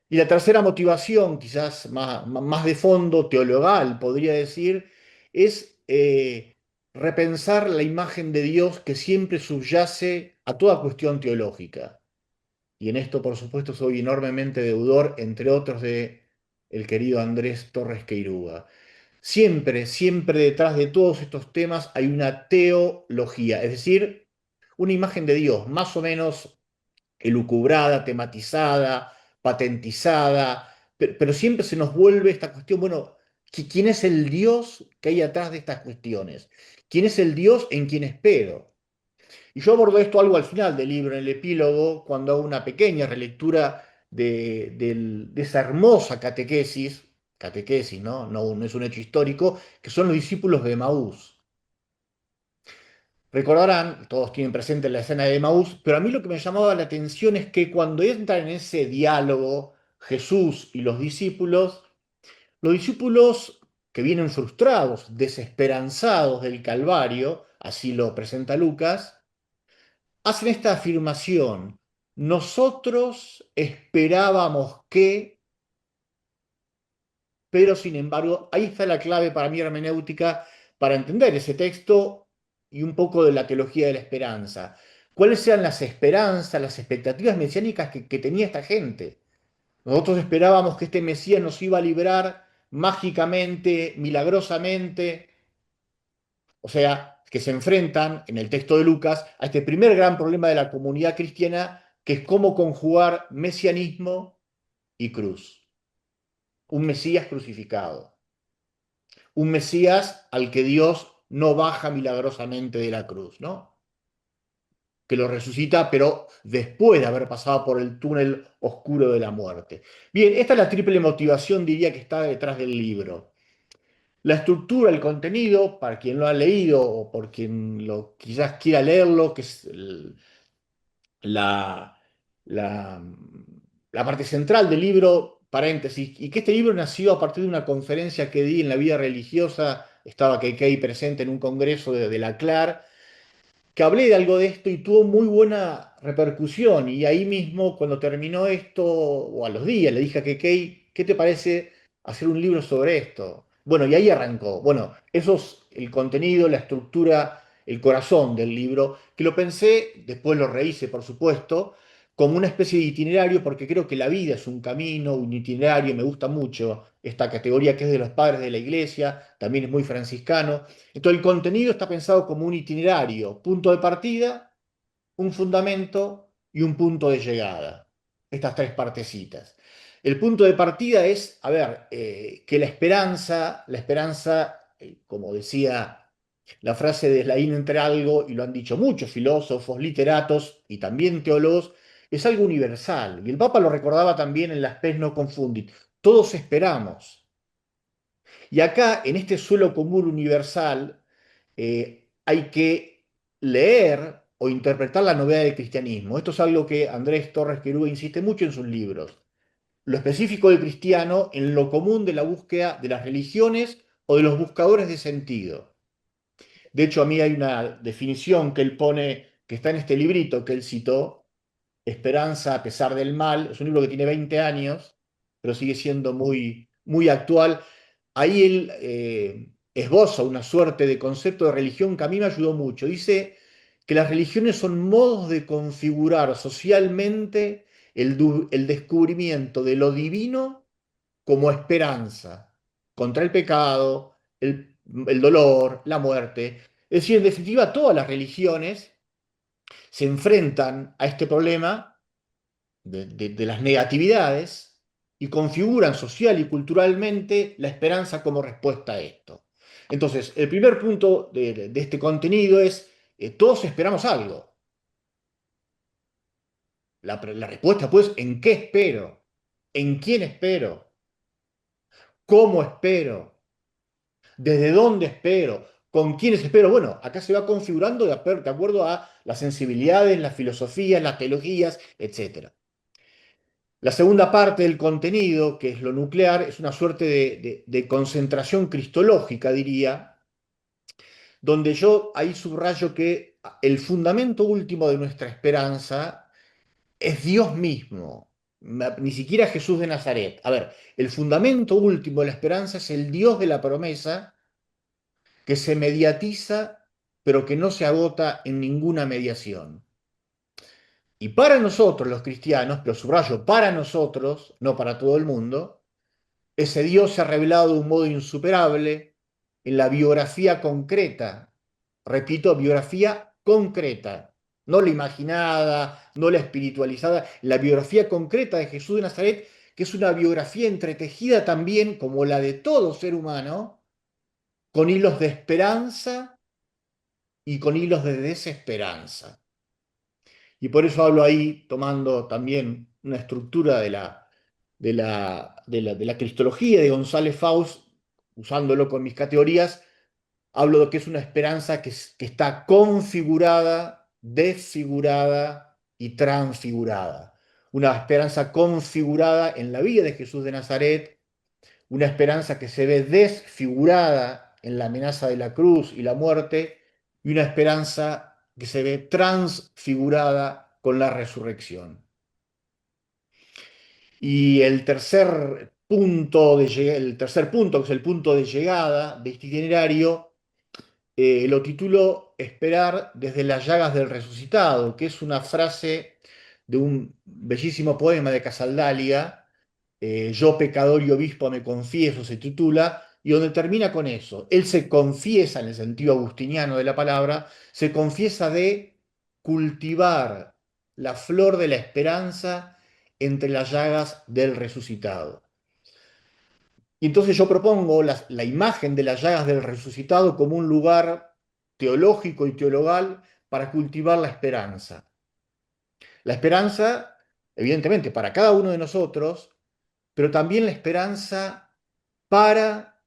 Y la tercera motivación, quizás más de fondo, teologal, podría decir, es repensar la imagen de Dios que siempre subyace a toda cuestión teológica. Y en esto, por supuesto, soy enormemente deudor, entre otros, de el querido Andrés Torres Queiruga. Siempre, siempre detrás de todos estos temas hay una teología, es decir, una imagen de Dios más o menos elucubrada, tematizada, patentizada, pero siempre se nos vuelve esta cuestión, bueno, ¿quién es el Dios que hay atrás de estas cuestiones? ¿Quién es el Dios en quien espero? Y yo abordo esto algo al final del libro, en el epílogo, cuando hago una pequeña relectura de esa hermosa catequesis, ¿no? No es un hecho histórico, que son los discípulos de Emaús. Recordarán, todos tienen presente la escena de Emaús, pero a mí lo que me llamaba la atención es que cuando entran en ese diálogo Jesús y los discípulos que vienen frustrados, desesperanzados del Calvario, así lo presenta Lucas, hacen esta afirmación: nosotros esperábamos que, pero sin embargo, ahí está la clave para mi hermenéutica para entender ese texto y un poco de la teología de la esperanza. ¿Cuáles eran las esperanzas, las expectativas mesiánicas que tenía esta gente? Nosotros esperábamos que este Mesías nos iba a librar mágicamente, milagrosamente, o sea, que se enfrentan en el texto de Lucas a este primer gran problema de la comunidad cristiana, que es cómo conjugar mesianismo y cruz. Un Mesías crucificado. Un Mesías al que Dios no baja milagrosamente de la cruz, ¿no? Que lo resucita, pero después de haber pasado por el túnel oscuro de la muerte. Bien, esta es la triple motivación, diría, que está detrás del libro. La estructura, el contenido, para quien lo ha leído o por quien quizás quiera leerlo, que es la, la, la parte central del libro, paréntesis, y que este libro nació a partir de una conferencia que di en la vida religiosa, estaba Keikei presente en un congreso de la CLAR, que hablé de algo de esto y tuvo muy buena repercusión. Y ahí mismo, cuando terminó esto, o a los días, le dije a Kekei, ¿qué te parece hacer un libro sobre esto? Bueno, y ahí arrancó. Bueno, eso es el contenido, la estructura, el corazón del libro, que lo pensé, después lo rehice, por supuesto, como una especie de itinerario, porque creo que la vida es un camino, un itinerario, me gusta mucho esta categoría que es de los padres de la iglesia, también es muy franciscano. Entonces el contenido está pensado como un itinerario, punto de partida, un fundamento y un punto de llegada. Estas tres partecitas. El punto de partida es, a ver, que la esperanza, como decía la frase de Slain entre algo, y lo han dicho muchos filósofos, literatos y también teólogos, es algo universal. Y el Papa lo recordaba también en las Spes no confundit. Todos esperamos. Y acá, en este suelo común universal, hay que leer o interpretar la novedad del cristianismo. Esto es algo que Andrés Torres Querúa insiste mucho en sus libros. Lo específico del cristiano en lo común de la búsqueda de las religiones o de los buscadores de sentido. De hecho, a mí hay una definición que él pone, que está en este librito que él citó, Esperanza a pesar del mal. Es un libro que tiene 20 años, pero sigue siendo muy, muy actual. Ahí él esboza una suerte de concepto de religión que a mí me ayudó mucho. Dice que las religiones son modos de configurar socialmente el descubrimiento de lo divino como esperanza contra el pecado, el dolor, la muerte. Es decir, en definitiva, todas las religiones se enfrentan a este problema de las negatividades y configuran social y culturalmente la esperanza como respuesta a esto. Entonces, el primer punto de este contenido es, todos esperamos algo. La respuesta, pues, ¿en qué espero? ¿En quién espero? ¿Cómo espero? ¿Desde dónde espero? ¿Con quiénes espero? Bueno, acá se va configurando de acuerdo a las sensibilidades, las filosofías, las teologías, etc. La segunda parte del contenido, que es lo nuclear, es una suerte de concentración cristológica, diría, donde yo ahí subrayo que el fundamento último de nuestra esperanza es Dios mismo, ni siquiera Jesús de Nazaret. A ver, el fundamento último de la esperanza es el Dios de la promesa que se mediatiza, pero que no se agota en ninguna mediación. Y para nosotros, los cristianos, pero subrayo, para nosotros, no para todo el mundo, ese Dios se ha revelado de un modo insuperable en la biografía concreta. Repito, biografía concreta, no la imaginada, no la espiritualizada, la biografía concreta de Jesús de Nazaret, que es una biografía entretejida también, como la de todo ser humano, con hilos de esperanza y con hilos de desesperanza. Y por eso hablo ahí, tomando también una estructura de la cristología de González Faust, usándolo con mis categorías, hablo de que es una esperanza que está configurada, desfigurada y transfigurada. Una esperanza configurada en la vida de Jesús de Nazaret, una esperanza que se ve desfigurada en la amenaza de la cruz y la muerte, y una esperanza que se ve transfigurada con la resurrección. Y el tercer punto, que es el punto de llegada de este itinerario, lo titulo Esperar desde las llagas del resucitado, que es una frase de un bellísimo poema de Casaldalia, Yo pecador y obispo me confieso, se titula, y donde termina con eso. Él se confiesa, en el sentido agustiniano de la palabra, se confiesa de cultivar la flor de la esperanza entre las llagas del resucitado. Y entonces yo propongo la imagen de las llagas del resucitado como un lugar teológico y teologal para cultivar la esperanza. La esperanza, evidentemente, para cada uno de nosotros, pero también la esperanza para,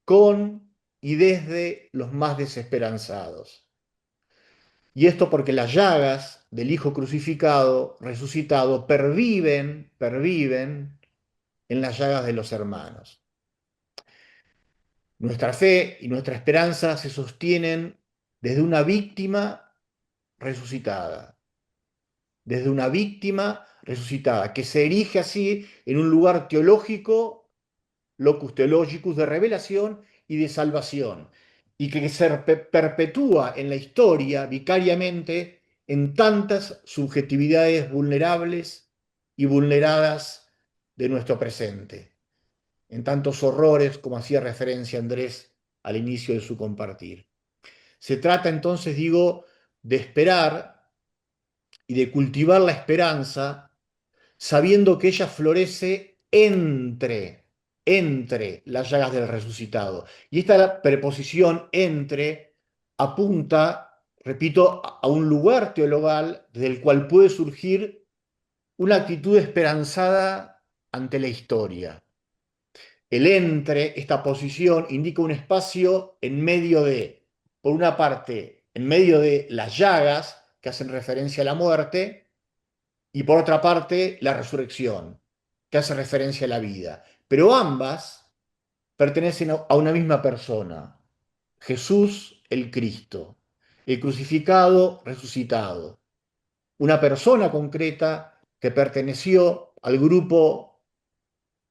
con y desde los más desesperanzados. Y esto porque las llagas del Hijo crucificado, resucitado, perviven en las llagas de los hermanos. Nuestra fe y nuestra esperanza se sostienen desde una víctima resucitada, desde una víctima resucitada, que se erige así en un lugar teológico, locus theologicus, de revelación y de salvación, y que se perpetúa en la historia vicariamente en tantas subjetividades vulnerables y vulneradas de nuestro presente, en tantos horrores como hacía referencia Andrés al inicio de su compartir. Se trata entonces, digo, de esperar y de cultivar la esperanza sabiendo que ella florece entre las llagas del resucitado. Y esta preposición entre apunta, repito, a un lugar teologal desde el cual puede surgir una actitud esperanzada ante la historia. El entre, esta posición, indica un espacio en medio de, por una parte, en medio de las llagas que hacen referencia a la muerte, y por otra parte, la resurrección, que hace referencia a la vida. Pero ambas pertenecen a una misma persona, Jesús el Cristo, el crucificado, resucitado. Una persona concreta que perteneció al grupo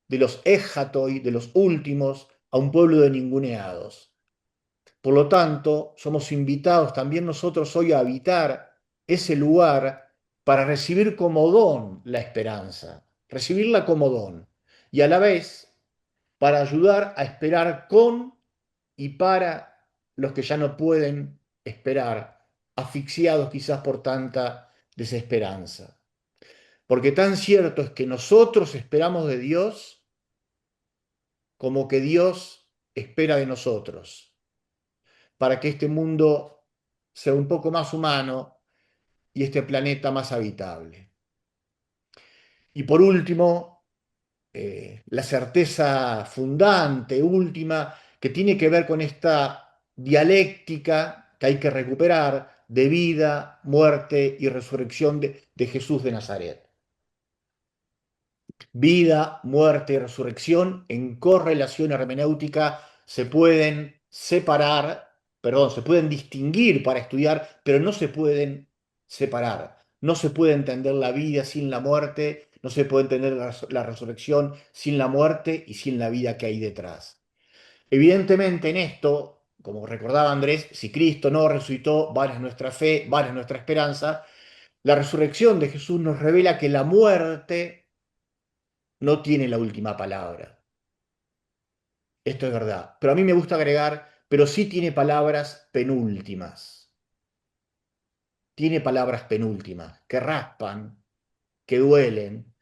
de los ejatoi, de los últimos, a un pueblo de ninguneados. Por lo tanto, somos invitados también nosotros hoy a habitar ese lugar para recibir como don la esperanza, recibirla como don, y a la vez para ayudar a esperar con y para los que ya no pueden esperar, asfixiados quizás por tanta desesperanza. Porque tan cierto es que nosotros esperamos de Dios como que Dios espera de nosotros, para que este mundo sea un poco más humano y este planeta más habitable. Y por último, la certeza fundante, última, que tiene que ver con esta dialéctica que hay que recuperar de vida, muerte y resurrección de Jesús de Nazaret. Vida, muerte y resurrección en correlación hermenéutica se pueden separar, perdón, se pueden distinguir para estudiar, pero no se pueden separar. No se puede entender la vida sin la muerte, no se puede entender la resurrección sin la muerte y sin la vida que hay detrás. Evidentemente en esto, como recordaba Andrés, si Cristo no resucitó, vana es nuestra fe, vana es nuestra esperanza. La resurrección de Jesús nos revela que la muerte no tiene la última palabra. Esto es verdad. Pero a mí me gusta agregar, pero sí tiene palabras penúltimas. Tiene palabras penúltimas, que raspan, que duelen,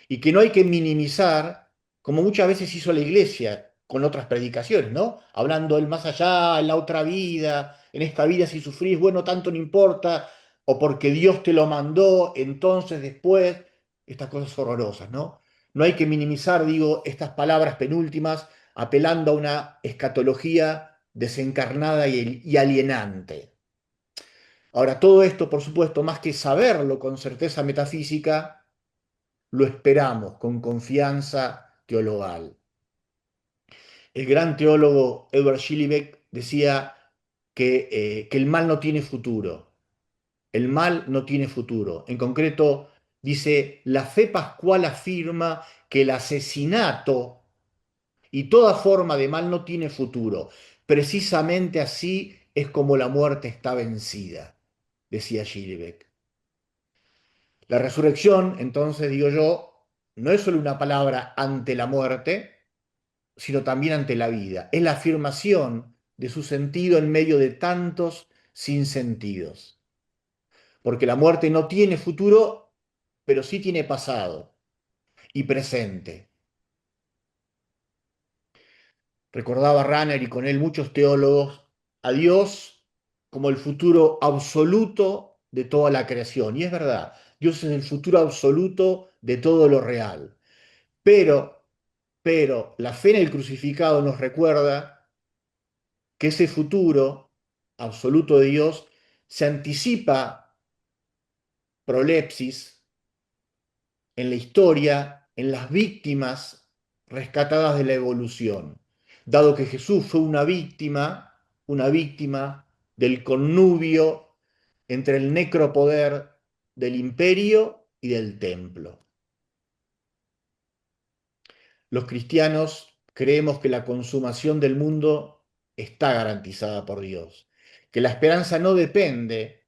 y que no hay que minimizar, como muchas veces hizo la Iglesia con otras predicaciones, ¿no? Hablando del más allá, en la otra vida, en esta vida si sufrís, bueno, tanto no importa, o porque Dios te lo mandó, entonces después, estas cosas horrorosas, ¿no? No hay que minimizar, digo, estas palabras penúltimas, apelando a una escatología desencarnada y alienante. Ahora, todo esto, por supuesto, más que saberlo con certeza metafísica, lo esperamos con confianza teologal. El gran teólogo Edward Schillebeeck decía que el mal no tiene futuro. El mal no tiene futuro. En concreto, dice, la fe pascual afirma que el asesinato y toda forma de mal no tiene futuro. Precisamente así es como la muerte está vencida, decía Schillebeeck. La resurrección, entonces, digo yo, no es solo una palabra ante la muerte, sino también ante la vida. Es la afirmación de su sentido en medio de tantos sinsentidos. Porque la muerte no tiene futuro, pero sí tiene pasado y presente. Recordaba Ranner y con él muchos teólogos a Dios como el futuro absoluto de toda la creación. Y es verdad, Dios es el futuro absoluto de todo lo real. Pero la fe en el crucificado nos recuerda que ese futuro absoluto de Dios se anticipa prolepsis en la historia, en las víctimas rescatadas de la evolución. Dado que Jesús fue una víctima del connubio entre el necropoder del imperio y del templo. Los cristianos creemos que la consumación del mundo está garantizada por Dios, que la esperanza no depende,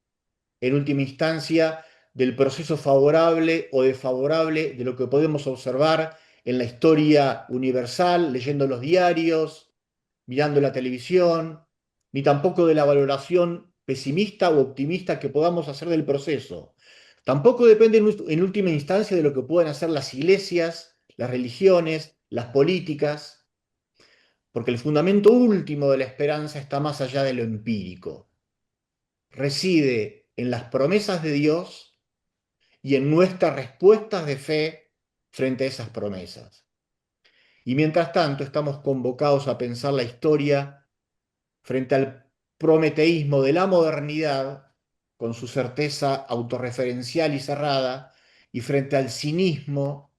en última instancia, del proceso favorable o desfavorable de lo que podemos observar en la historia universal, leyendo los diarios, mirando la televisión, ni tampoco de la valoración pesimista o optimista que podamos hacer del proceso. Tampoco depende en última instancia de lo que puedan hacer las iglesias, las religiones, las políticas, porque el fundamento último de la esperanza está más allá de lo empírico. Reside en las promesas de Dios y en nuestras respuestas de fe frente a esas promesas. Y mientras tanto estamos convocados a pensar la historia frente al prometeísmo de la modernidad, con su certeza autorreferencial y cerrada, y frente al cinismo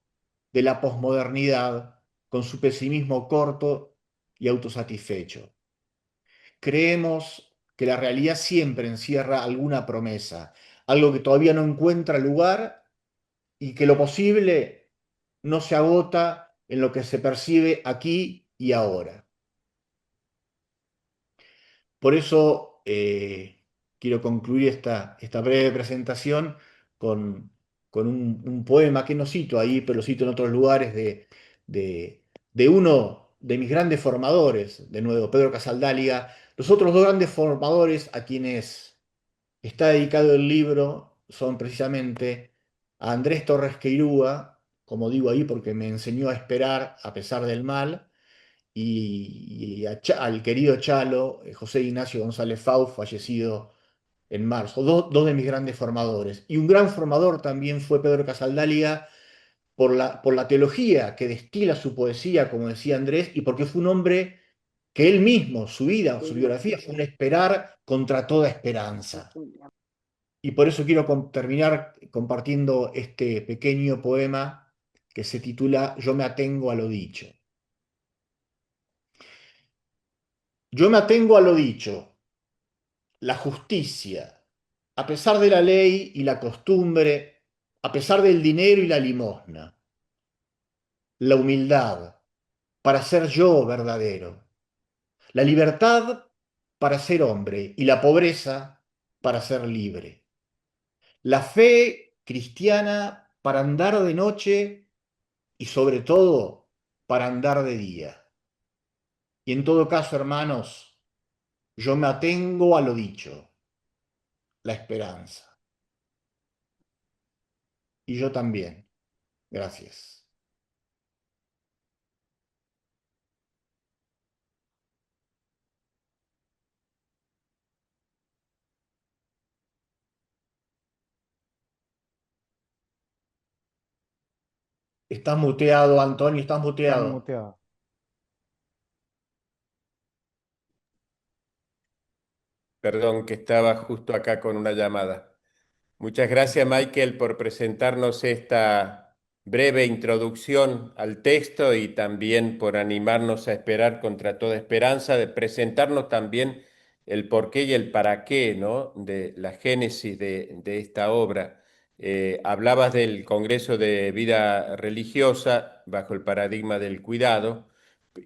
de la posmodernidad, con su pesimismo corto y autosatisfecho. Creemos que la realidad siempre encierra alguna promesa, algo que todavía no encuentra lugar y que lo posible no se agota en lo que se percibe aquí y ahora. Por eso quiero concluir esta breve presentación con, un poema que no cito ahí, pero lo cito en otros lugares, de uno de mis grandes formadores, de nuevo, Pedro Casaldáliga. Los otros dos grandes formadores a quienes está dedicado el libro son precisamente a Andrés Torres Queirúa, como digo ahí porque me enseñó a esperar a pesar del mal, y al querido Chalo, José Ignacio González Faust, fallecido en marzo, dos de mis grandes formadores. Y un gran formador también fue Pedro Casaldáliga por la teología que destila su poesía, como decía Andrés, y porque fue un hombre que él mismo, su vida, su biografía, fue un esperar contra toda esperanza. Y por eso quiero terminar compartiendo este pequeño poema que se titula Yo me atengo a lo dicho. Yo me atengo a lo dicho, la justicia, a pesar de la ley y la costumbre, a pesar del dinero y la limosna, la humildad para ser yo verdadero, la libertad para ser hombre y la pobreza para ser libre, la fe cristiana para andar de noche y sobre todo para andar de día. Y en todo caso, hermanos, yo me atengo a lo dicho, la esperanza. Y yo también. Gracias. Estás muteado, Antonio, estás Estás muteado. muteado. Perdón, que estaba justo acá con una llamada. Muchas gracias, Michael, por presentarnos esta breve introducción al texto y también por animarnos a esperar contra toda esperanza, de presentarnos también el porqué y el para qué, ¿no?, de la génesis de esta obra. Hablabas del Congreso de Vida Religiosa bajo el paradigma del cuidado,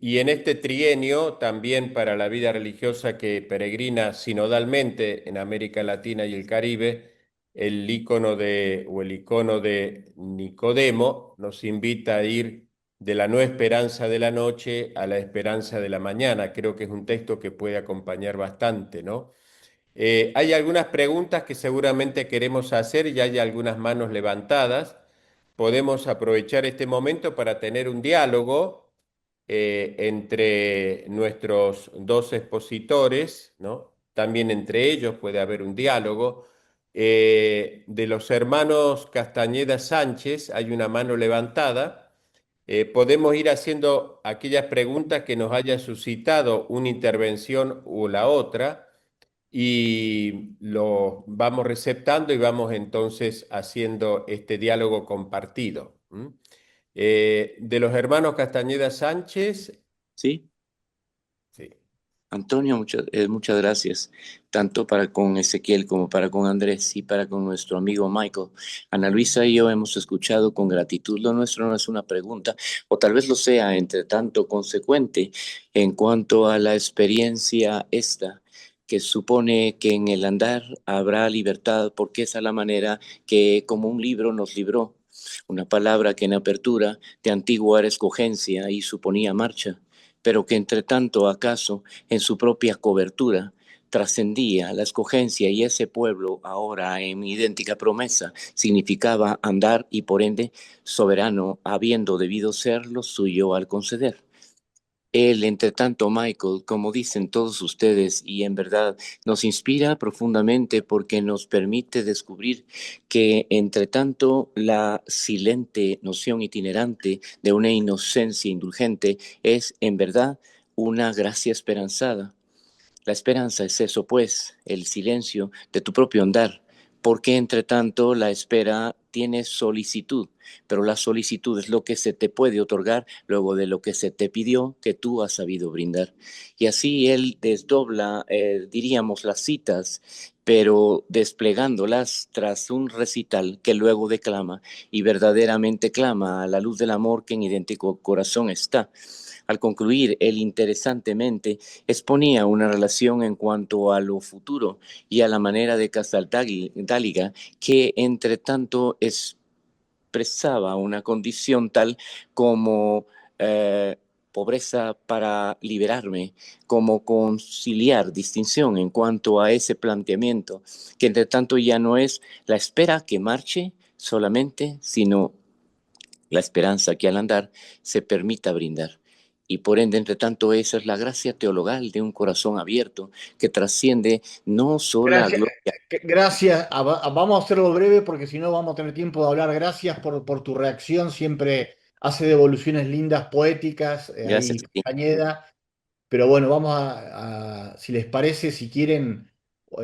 y en este trienio también para la vida religiosa que peregrina sinodalmente en América Latina y el Caribe, el icono de Nicodemo nos invita a ir de la no esperanza de la noche a la esperanza de la mañana. Creo que es un texto que puede acompañar bastante, ¿no? Hay algunas preguntas que seguramente queremos hacer y hay algunas manos levantadas. Podemos aprovechar este momento para tener un diálogo entre nuestros dos expositores, ¿no? También entre ellos puede haber un diálogo. De los hermanos Castañeda Sánchez hay una mano levantada. Podemos ir haciendo aquellas preguntas que nos haya suscitado una intervención u la otra y lo vamos receptando y vamos entonces haciendo este diálogo compartido. De los hermanos Castañeda Sánchez. Sí, Sí. Antonio, muchas gracias, tanto para con Ezequiel como para con Andrés y para con nuestro amigo Michael. Ana Luisa y yo hemos escuchado con gratitud. Lo nuestro no es una pregunta, o tal vez lo sea, entre tanto consecuente en cuanto a la experiencia esta, que supone que en el andar habrá libertad, porque esa es la manera que como un libro nos libró. Una palabra que en apertura de antiguo era escogencia y suponía marcha, pero que entre tanto acaso en su propia cobertura trascendía la escogencia y ese pueblo ahora en idéntica promesa significaba andar y por ende soberano, habiendo debido ser lo suyo al conceder. Él, entre tanto, Michael, como dicen todos ustedes, y en verdad nos inspira profundamente porque nos permite descubrir que, entre tanto, la silente noción itinerante de una inocencia indulgente es, en verdad, una gracia esperanzada. La esperanza es eso, pues, el silencio de tu propio andar, porque entre tanto la espera tiene solicitud, pero la solicitud es lo que se te puede otorgar luego de lo que se te pidió que tú has sabido brindar. Y así él desdobla, diríamos, las citas, pero desplegándolas tras un recital que luego declama y verdaderamente clama a la luz del amor que en idéntico corazón está. Al concluir, él interesantemente exponía una relación en cuanto a lo futuro y a la manera de Castaldáliga que entre tanto expresaba una condición tal como pobreza para liberarme, como conciliar distinción en cuanto a ese planteamiento, que entre tanto ya no es la espera que marche solamente, sino la esperanza que al andar se permita brindar. Y por ende, entre tanto, esa es la gracia teologal de un corazón abierto que trasciende no solo la Gracias, gloria. gracias. Vamos a hacerlo breve porque si no vamos a tener tiempo de hablar. Gracias por tu reacción. Siempre hace devoluciones lindas, poéticas, ahí Gracias a ti. Castañeda. Pero bueno, vamos si les parece, si quieren,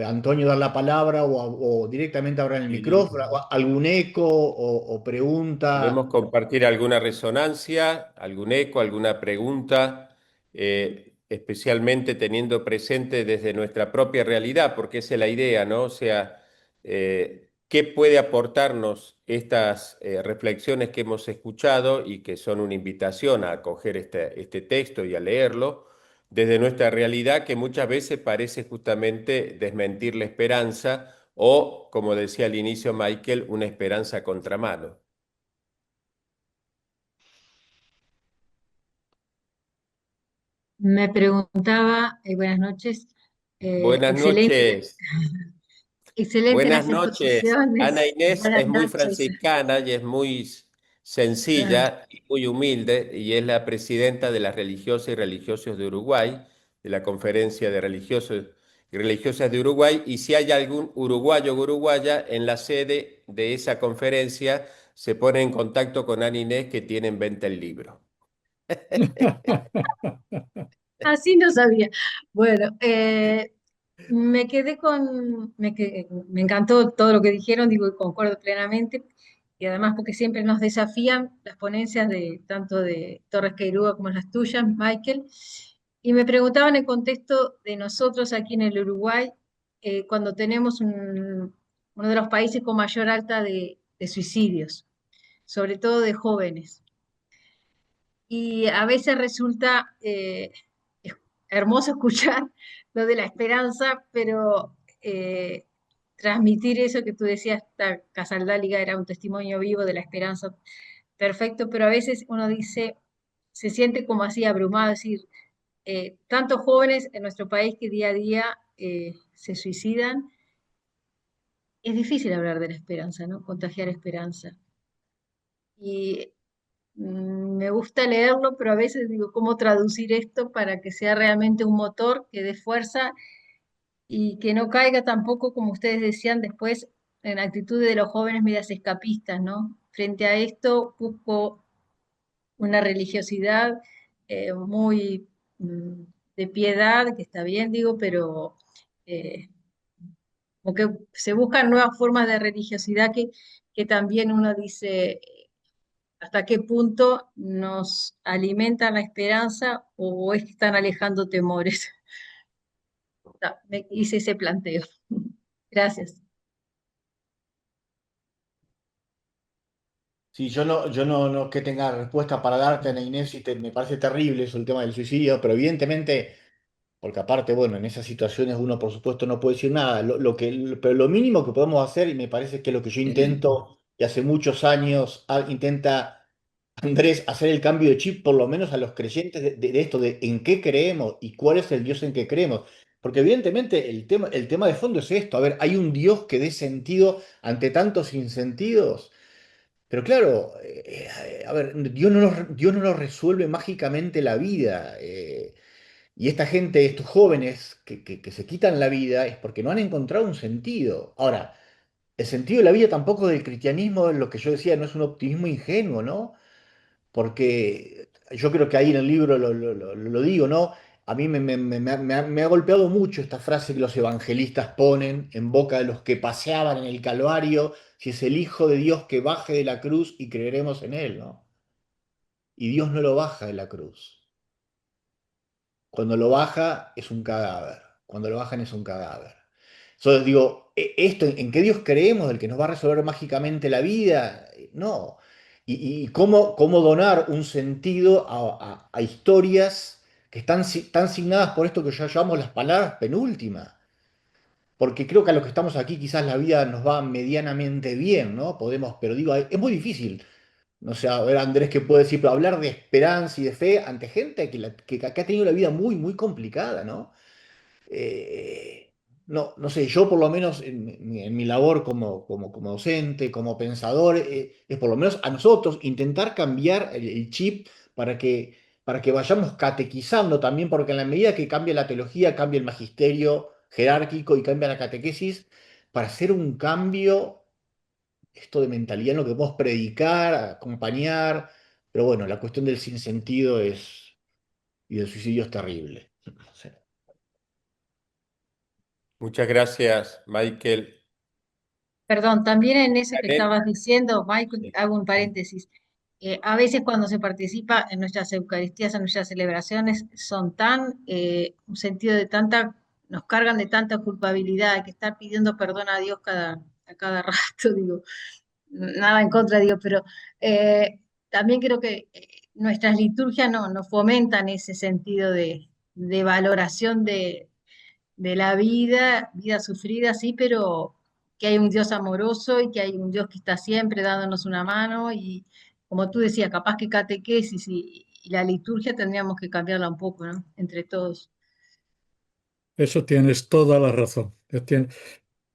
Antonio, dar la palabra o directamente abrir el Sí. micrófono, o algún eco o pregunta. Podemos compartir alguna resonancia, algún eco, alguna pregunta, especialmente teniendo presente desde nuestra propia realidad, porque esa es la idea, ¿no? O sea, ¿qué puede aportarnos estas reflexiones que hemos escuchado y que son una invitación a acoger este texto y a leerlo desde nuestra realidad que muchas veces parece justamente desmentir la esperanza o, como decía al inicio Michael, una esperanza a contramano? Me preguntaba, buenas noches, Buenas excelente, noches. excelente Buenas las noches. Ana exposiciones. Inés Buenas es muy noches. franciscana y es muy Ah, sencilla y muy humilde y es la presidenta de las religiosas y religiosos de Uruguay, de la Conferencia de Religiosos y Religiosas de Uruguay. Y si hay algún uruguayo o uruguaya en la sede de esa conferencia, se pone en contacto con Ana Inés que tiene en venta el libro. así no sabía. Bueno, me quedé me encantó todo lo que dijeron, digo, y concuerdo plenamente. Y además porque siempre nos desafían las ponencias de tanto de Torres Queirúa como las tuyas, Michael. Y me preguntaban en el contexto de nosotros aquí en el Uruguay, cuando tenemos uno de los países con mayor alta de suicidios, sobre todo de jóvenes. Y a veces resulta es hermoso escuchar lo de la esperanza, pero transmitir eso que tú decías, Casaldáliga era un testimonio vivo de la esperanza, perfecto, pero a veces uno dice, se siente como así abrumado, es decir, tantos jóvenes en nuestro país que día a día se suicidan, es difícil hablar de la esperanza, ¿no? Contagiar esperanza. Y me gusta leerlo, pero a veces digo, ¿cómo traducir esto para que sea realmente un motor que dé fuerza y que no caiga tampoco, como ustedes decían después, en actitudes de los jóvenes medias escapistas, ¿no? Frente a esto busco una religiosidad muy de piedad, que está bien, digo, pero eh, como que se buscan nuevas formas de religiosidad que también uno dice hasta qué punto nos alimenta la esperanza o es que están alejando temores. Me hice ese planteo. Gracias. Sí, yo no que tenga respuesta para darte, Ana Inés, me parece terrible eso, el tema del suicidio, pero evidentemente, porque aparte, bueno, en esas situaciones uno por supuesto no puede decir nada, pero lo mínimo que podemos hacer, y me parece que es lo que yo intento, y hace muchos años intenta Andrés hacer el cambio de chip, por lo menos a los creyentes de esto, de en qué creemos y cuál es el Dios en que creemos. porque evidentemente el tema de fondo es esto. A ver, hay un Dios que dé sentido ante tantos sinsentidos. Pero claro, a ver, Dios no nos resuelve mágicamente la vida. Y esta gente, estos jóvenes que se quitan la vida es porque no han encontrado un sentido. Ahora, el sentido de la vida tampoco del cristianismo, lo que yo decía, no es un optimismo ingenuo, ¿no? Porque yo creo que ahí en el libro lo digo, ¿no? A mí me ha golpeado mucho esta frase que los evangelistas ponen en boca de los que paseaban en el Calvario, si es el Hijo de Dios que baje de la cruz y creeremos en Él, ¿no? Y Dios no lo baja de la cruz. Cuando lo baja es un cadáver. Cuando lo bajan es un cadáver. Entonces digo, esto, ¿en qué Dios creemos? ¿Del que nos va a resolver mágicamente la vida? No. Y cómo donar un sentido a historias que están signadas por esto que yo llamo las palabras penúltimas. Porque creo que a los que estamos aquí quizás la vida nos va medianamente bien, ¿no? Podemos, pero digo, es muy difícil. No sé, a ver, Andrés, ¿qué puede decir? Pero hablar de esperanza y de fe ante gente que ha tenido la vida muy, muy complicada, ¿no? Eh, no, no sé, yo por lo menos en mi labor como docente, como pensador, es por lo menos a nosotros intentar cambiar el chip para que vayamos catequizando también, porque en la medida que cambia la teología, cambia el magisterio jerárquico y cambia la catequesis, para hacer un cambio, esto de mentalidad en lo que podemos predicar, acompañar, pero bueno, la cuestión del sinsentido y del suicidio es terrible. Sí. Muchas gracias, Michael. Perdón, también en eso que Janet. estabas diciendo, Michael, Sí. hago un paréntesis. A veces cuando se participa en nuestras Eucaristías, en nuestras celebraciones, son tan, un sentido de tanta, nos cargan de tanta culpabilidad, hay que estar pidiendo perdón a Dios a cada rato, digo, nada en contra, digo, pero también creo que nuestras liturgias no fomentan ese sentido de valoración de la vida sufrida, sí, pero que hay un Dios amoroso y que hay un Dios que está siempre dándonos una mano y como tú decías, capaz que catequesis y la liturgia tendríamos que cambiarla un poco, ¿no? Entre todos. Eso tienes toda la razón.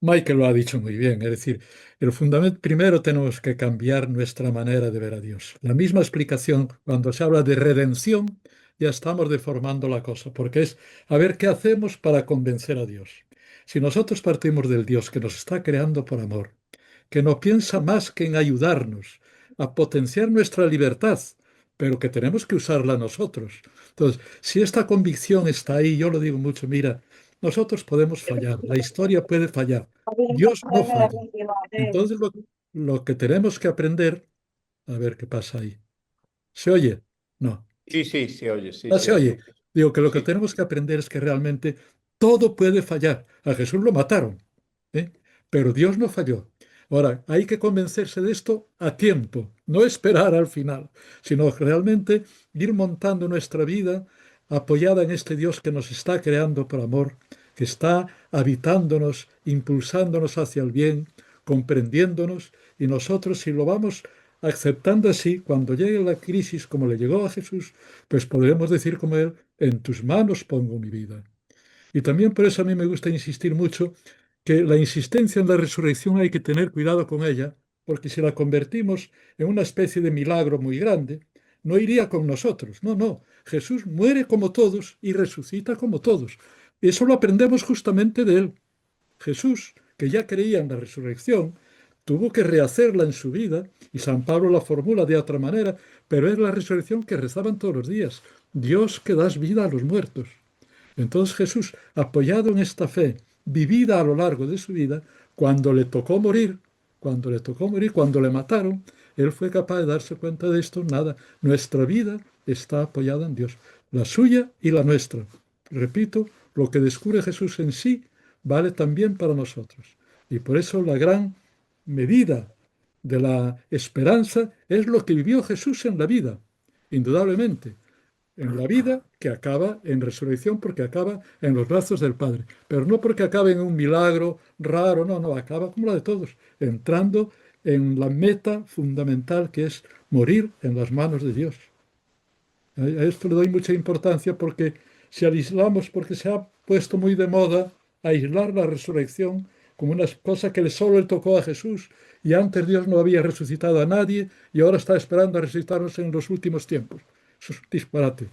Michael lo ha dicho muy bien, es decir, el fundamento, primero tenemos que cambiar nuestra manera de ver a Dios. La misma explicación cuando se habla de redención, ya estamos deformando la cosa, porque es a ver qué hacemos para convencer a Dios. Si nosotros partimos del Dios que nos está creando por amor, que no piensa más que en ayudarnos a potenciar nuestra libertad, pero que tenemos que usarla nosotros. Entonces, si esta convicción está ahí, yo lo digo mucho, mira, nosotros podemos fallar, la historia puede fallar, Dios no falla. Entonces, lo que tenemos que aprender, a ver qué pasa ahí. ¿Se oye? No. Sí, sí, se oye, sí, Ah, se se oye. oye. Digo que lo que Sí. tenemos que aprender es que realmente todo puede fallar. A Jesús lo mataron, ¿eh? Pero Dios no falló. Ahora, hay que convencerse de esto a tiempo, no esperar al final, sino realmente ir montando nuestra vida apoyada en este Dios que nos está creando por amor, que está habitándonos, impulsándonos hacia el bien, comprendiéndonos, y nosotros si lo vamos aceptando así, cuando llegue la crisis como le llegó a Jesús, pues podremos decir como él, en tus manos pongo mi vida. Y también por eso a mí me gusta insistir mucho que la insistencia en la resurrección hay que tener cuidado con ella, porque si la convertimos en una especie de milagro muy grande, no iría con nosotros. No, no. Jesús muere como todos y resucita como todos. Eso lo aprendemos justamente de él. Jesús, que ya creía en la resurrección, tuvo que rehacerla en su vida, y San Pablo la formula de otra manera, pero es la resurrección que rezaban todos los días. Dios que das vida a los muertos. Entonces Jesús, apoyado en esta fe, vivida a lo largo de su vida, cuando le tocó morir, cuando le mataron, él fue capaz de darse cuenta de esto. Nada, nuestra vida está apoyada en Dios, la suya y la nuestra. Repito, lo que descubre Jesús en sí vale también para nosotros. Y por eso la gran medida de la esperanza es lo que vivió Jesús en la vida, indudablemente en la vida que acaba en resurrección porque acaba en los brazos del Padre, pero no porque acabe en un milagro raro, no, no, acaba como la de todos, entrando en la meta fundamental que es morir en las manos de Dios. A esto le doy mucha importancia porque si aislamos, porque se ha puesto muy de moda aislar la resurrección como una cosa que solo le tocó a Jesús, y antes Dios no había resucitado a nadie y ahora está esperando a resucitarnos en los últimos tiempos. Eso es un disparate.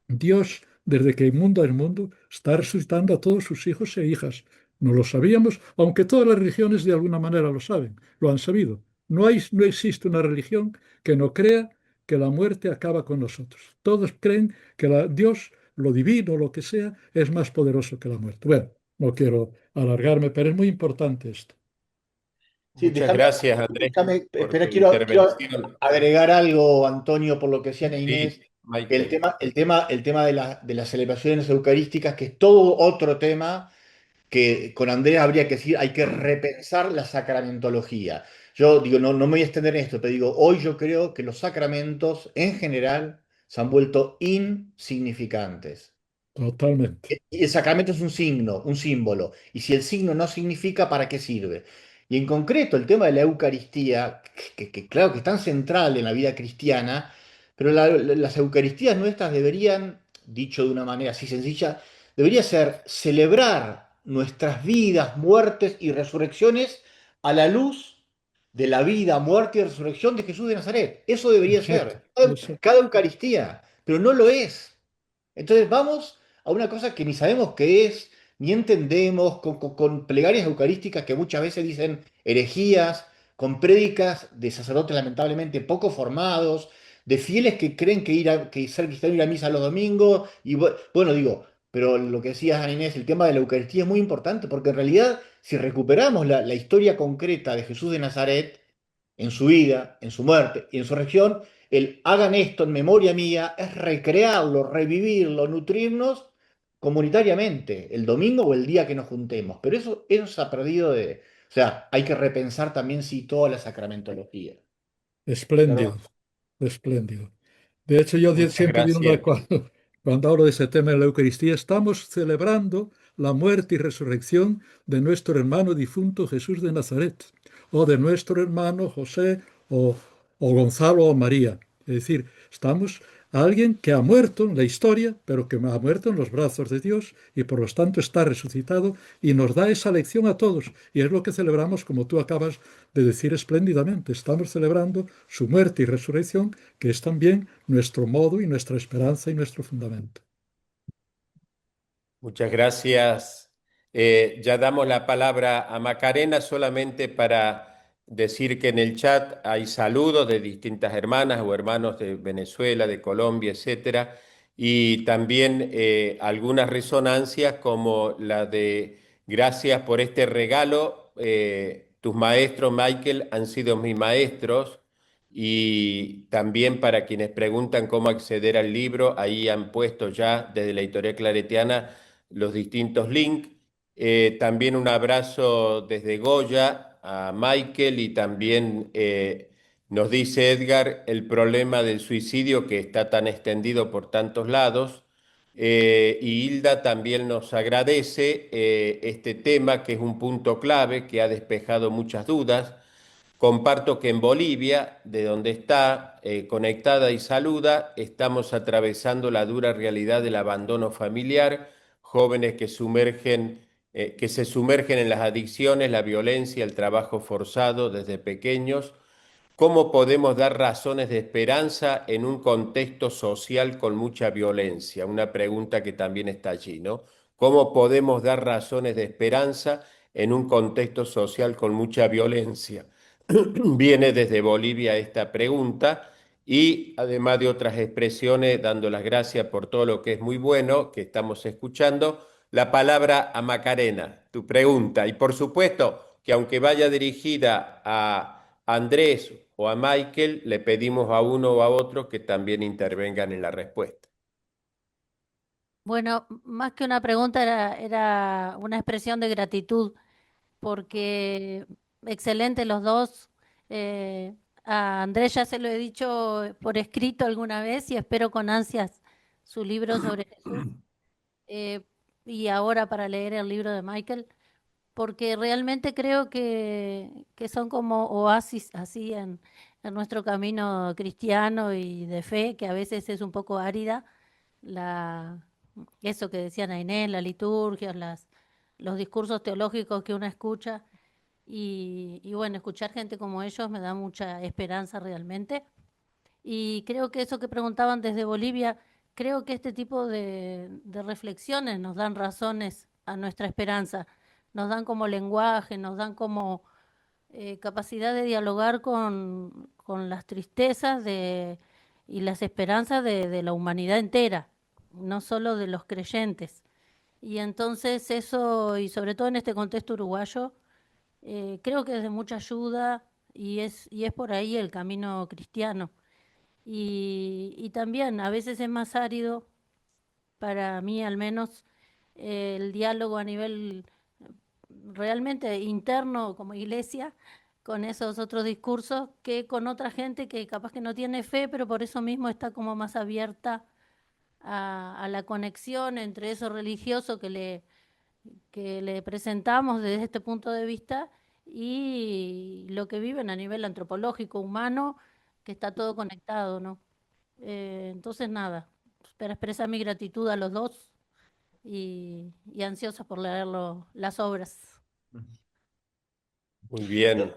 Dios, desde que el mundo es mundo, está resucitando a todos sus hijos e hijas. No lo sabíamos, aunque todas las religiones de alguna manera lo saben, lo han sabido. No existe una religión que no crea que la muerte acaba con nosotros. Todos creen que Dios, lo divino, lo que sea, es más poderoso que la muerte. Bueno, no quiero alargarme, pero es muy importante esto. Sí, Muchas gracias, Andrés, por espera, tu quiero intervención. agregar algo, Antonio, por lo que decía Inés, Sí, que el Michael. tema, el tema de las celebraciones eucarísticas, que es todo otro tema que con Andrea habría que decir, hay que repensar la sacramentología. Yo digo, no me voy a extender en esto, pero digo, hoy yo creo que los sacramentos en general se han vuelto insignificantes. Totalmente. Y el sacramento es un signo, un símbolo. Y si el signo no significa, ¿para qué sirve? Y en concreto, el tema de la Eucaristía, que claro que es tan central en la vida cristiana, pero las Eucaristías nuestras deberían, dicho de una manera así sencilla, debería ser celebrar nuestras vidas, muertes y resurrecciones a la luz de la vida, muerte y resurrección de Jesús de Nazaret. Eso debería Exacto. ser Eso. cada Eucaristía, pero no lo es. Entonces vamos a una cosa que ni sabemos qué es, ni entendemos, con plegarias eucarísticas que muchas veces dicen herejías, con prédicas de sacerdotes lamentablemente poco formados, de fieles que creen que ser cristiano ir a misa los domingos, y bueno, digo, pero lo que decías, Ana Inés, el tema de la Eucaristía es muy importante, porque en realidad, si recuperamos la historia concreta de Jesús de Nazaret, en su vida, en su muerte y en su resurrección, el hagan esto en memoria mía es recrearlo, revivirlo, nutrirnos comunitariamente, el domingo o el día que nos juntemos. Pero eso se ha perdido de... O sea, hay que repensar también sí toda la sacramentología. Espléndido, Perdón. espléndido. De hecho, Muchas siempre digo gracias. cuando hablo de ese tema de la Eucaristía, estamos celebrando la muerte y resurrección de nuestro hermano difunto Jesús de Nazaret, o de nuestro hermano José, o Gonzalo o María. Es decir, estamos a alguien que ha muerto en la historia, pero que ha muerto en los brazos de Dios y por lo tanto está resucitado y nos da esa lección a todos. Y es lo que celebramos, como tú acabas de decir espléndidamente. Estamos celebrando su muerte y resurrección, que es también nuestro modo y nuestra esperanza y nuestro fundamento. Muchas gracias. Ya damos la palabra a Macarena solamente para decir que en el chat hay saludos de distintas hermanas o hermanos de Venezuela, de Colombia, etcétera, y también algunas resonancias como la de gracias por este regalo. Tus maestros, Michael, han sido mis maestros. Y también para quienes preguntan cómo acceder al libro, ahí han puesto ya desde la editorial claretiana los distintos links. También un abrazo desde Goya a Michael y también nos dice Edgar el problema del suicidio que está tan extendido por tantos lados. Y Hilda también nos agradece este tema que es un punto clave que ha despejado muchas dudas. Comparto que en Bolivia, de donde está conectada y saluda, estamos atravesando la dura realidad del abandono familiar, jóvenes que se sumergen en las adicciones, la violencia, el trabajo forzado desde pequeños. ¿Cómo podemos dar razones de esperanza en un contexto social con mucha violencia? Una pregunta que también está allí, ¿no? ¿Cómo podemos dar razones de esperanza en un contexto social con mucha violencia? Viene desde Bolivia esta pregunta y además de otras expresiones, dando las gracias por todo lo que es muy bueno que estamos escuchando, la palabra a Macarena, tu pregunta. Y por supuesto que aunque vaya dirigida a Andrés o a Michael, le pedimos a uno o a otro que también intervengan en la respuesta. Bueno, más que una pregunta era una expresión de gratitud, porque excelente los dos. A Andrés ya se lo he dicho por escrito alguna vez y espero con ansias su libro sobre Jesús. eh, y ahora para leer el libro de Michael, porque realmente creo que son como oasis así en nuestro camino cristiano y de fe, que a veces es un poco árida la, eso que decían Inés, las liturgias, los discursos teológicos que uno escucha. Y bueno, escuchar gente como ellos me da mucha esperanza realmente. Y creo que eso que preguntaban desde Bolivia, creo que este tipo de reflexiones nos dan razones a nuestra esperanza, nos dan como lenguaje, nos dan como capacidad de dialogar con las tristezas y las esperanzas de la humanidad entera, no solo de los creyentes. Y entonces eso, y sobre todo en este contexto uruguayo, creo que es de mucha ayuda y es por ahí el camino cristiano. Y también a veces es más árido, para mí al menos, el diálogo a nivel realmente interno como iglesia, con esos otros discursos, que con otra gente que capaz que no tiene fe, pero por eso mismo está como más abierta a la conexión entre eso religioso que le presentamos desde este punto de vista y lo que viven a nivel antropológico, humano, que está todo conectado, ¿no? Entonces, nada, para expresar mi gratitud a los dos y ansiosa por leer las obras. Muy bien.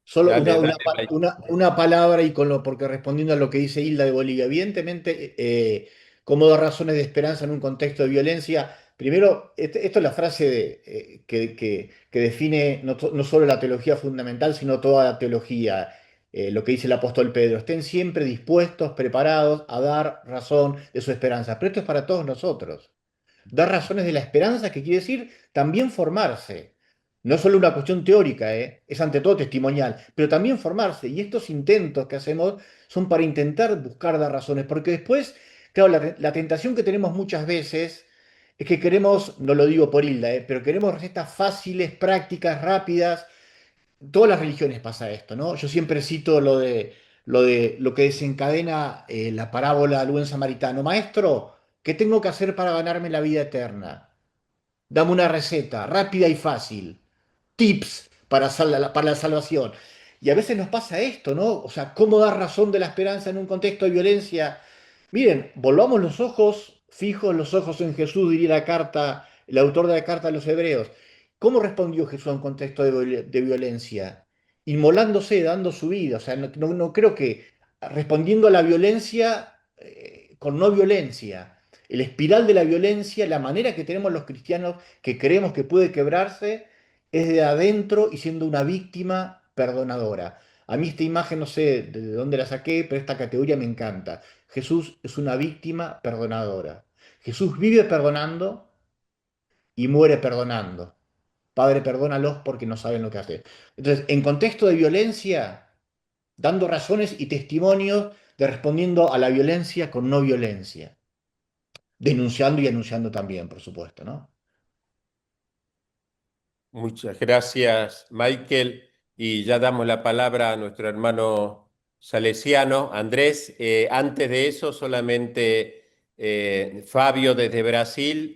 Solo Dale, dale, Mike. una palabra y porque respondiendo a lo que dice Hilda de Bolivia, evidentemente, cómo dar razones de esperanza en un contexto de violencia. Primero, esto es la frase que define no solo la teología fundamental, sino toda la teología, lo que dice el apóstol Pedro. Estén siempre dispuestos, preparados a dar razón de su esperanza. Pero esto es para todos nosotros. Dar razones de la esperanza, que quiere decir también formarse. No es solo una cuestión teórica, es ante todo testimonial, pero también formarse. Y estos intentos que hacemos son para intentar buscar dar razones, porque después, claro, la tentación que tenemos muchas veces es que queremos, no lo digo por Hilda, pero queremos recetas fáciles, prácticas, rápidas. En todas las religiones pasa esto, ¿no? Yo siempre cito lo que desencadena la parábola del buen samaritano. Maestro, ¿qué tengo que hacer para ganarme la vida eterna? Dame una receta rápida y fácil, tips para la salvación. Y a veces nos pasa esto, ¿no? O sea, ¿cómo dar razón de la esperanza en un contexto de violencia? Miren, volvamos los ojos, fijos los ojos en Jesús, diría la carta, el autor de la carta a los Hebreos. ¿Cómo respondió Jesús a un contexto de violencia? Inmolándose, dando su vida. O sea, no creo que respondiendo a la violencia con no violencia. El espiral de la violencia, la manera que tenemos los cristianos que creemos que puede quebrarse, es de adentro y siendo una víctima perdonadora. A mí esta imagen no sé de dónde la saqué, pero esta categoría me encanta. Jesús es una víctima perdonadora. Jesús vive perdonando y muere perdonando. Padre, perdónalos porque no saben lo que hacen. Entonces, en contexto de violencia, dando razones y testimonios de respondiendo a la violencia con no violencia. Denunciando y anunciando también, por supuesto, ¿no? Muchas gracias, Michael. Y ya damos la palabra a nuestro hermano salesiano, Andrés. Antes de eso, solamente Fabio desde Brasil,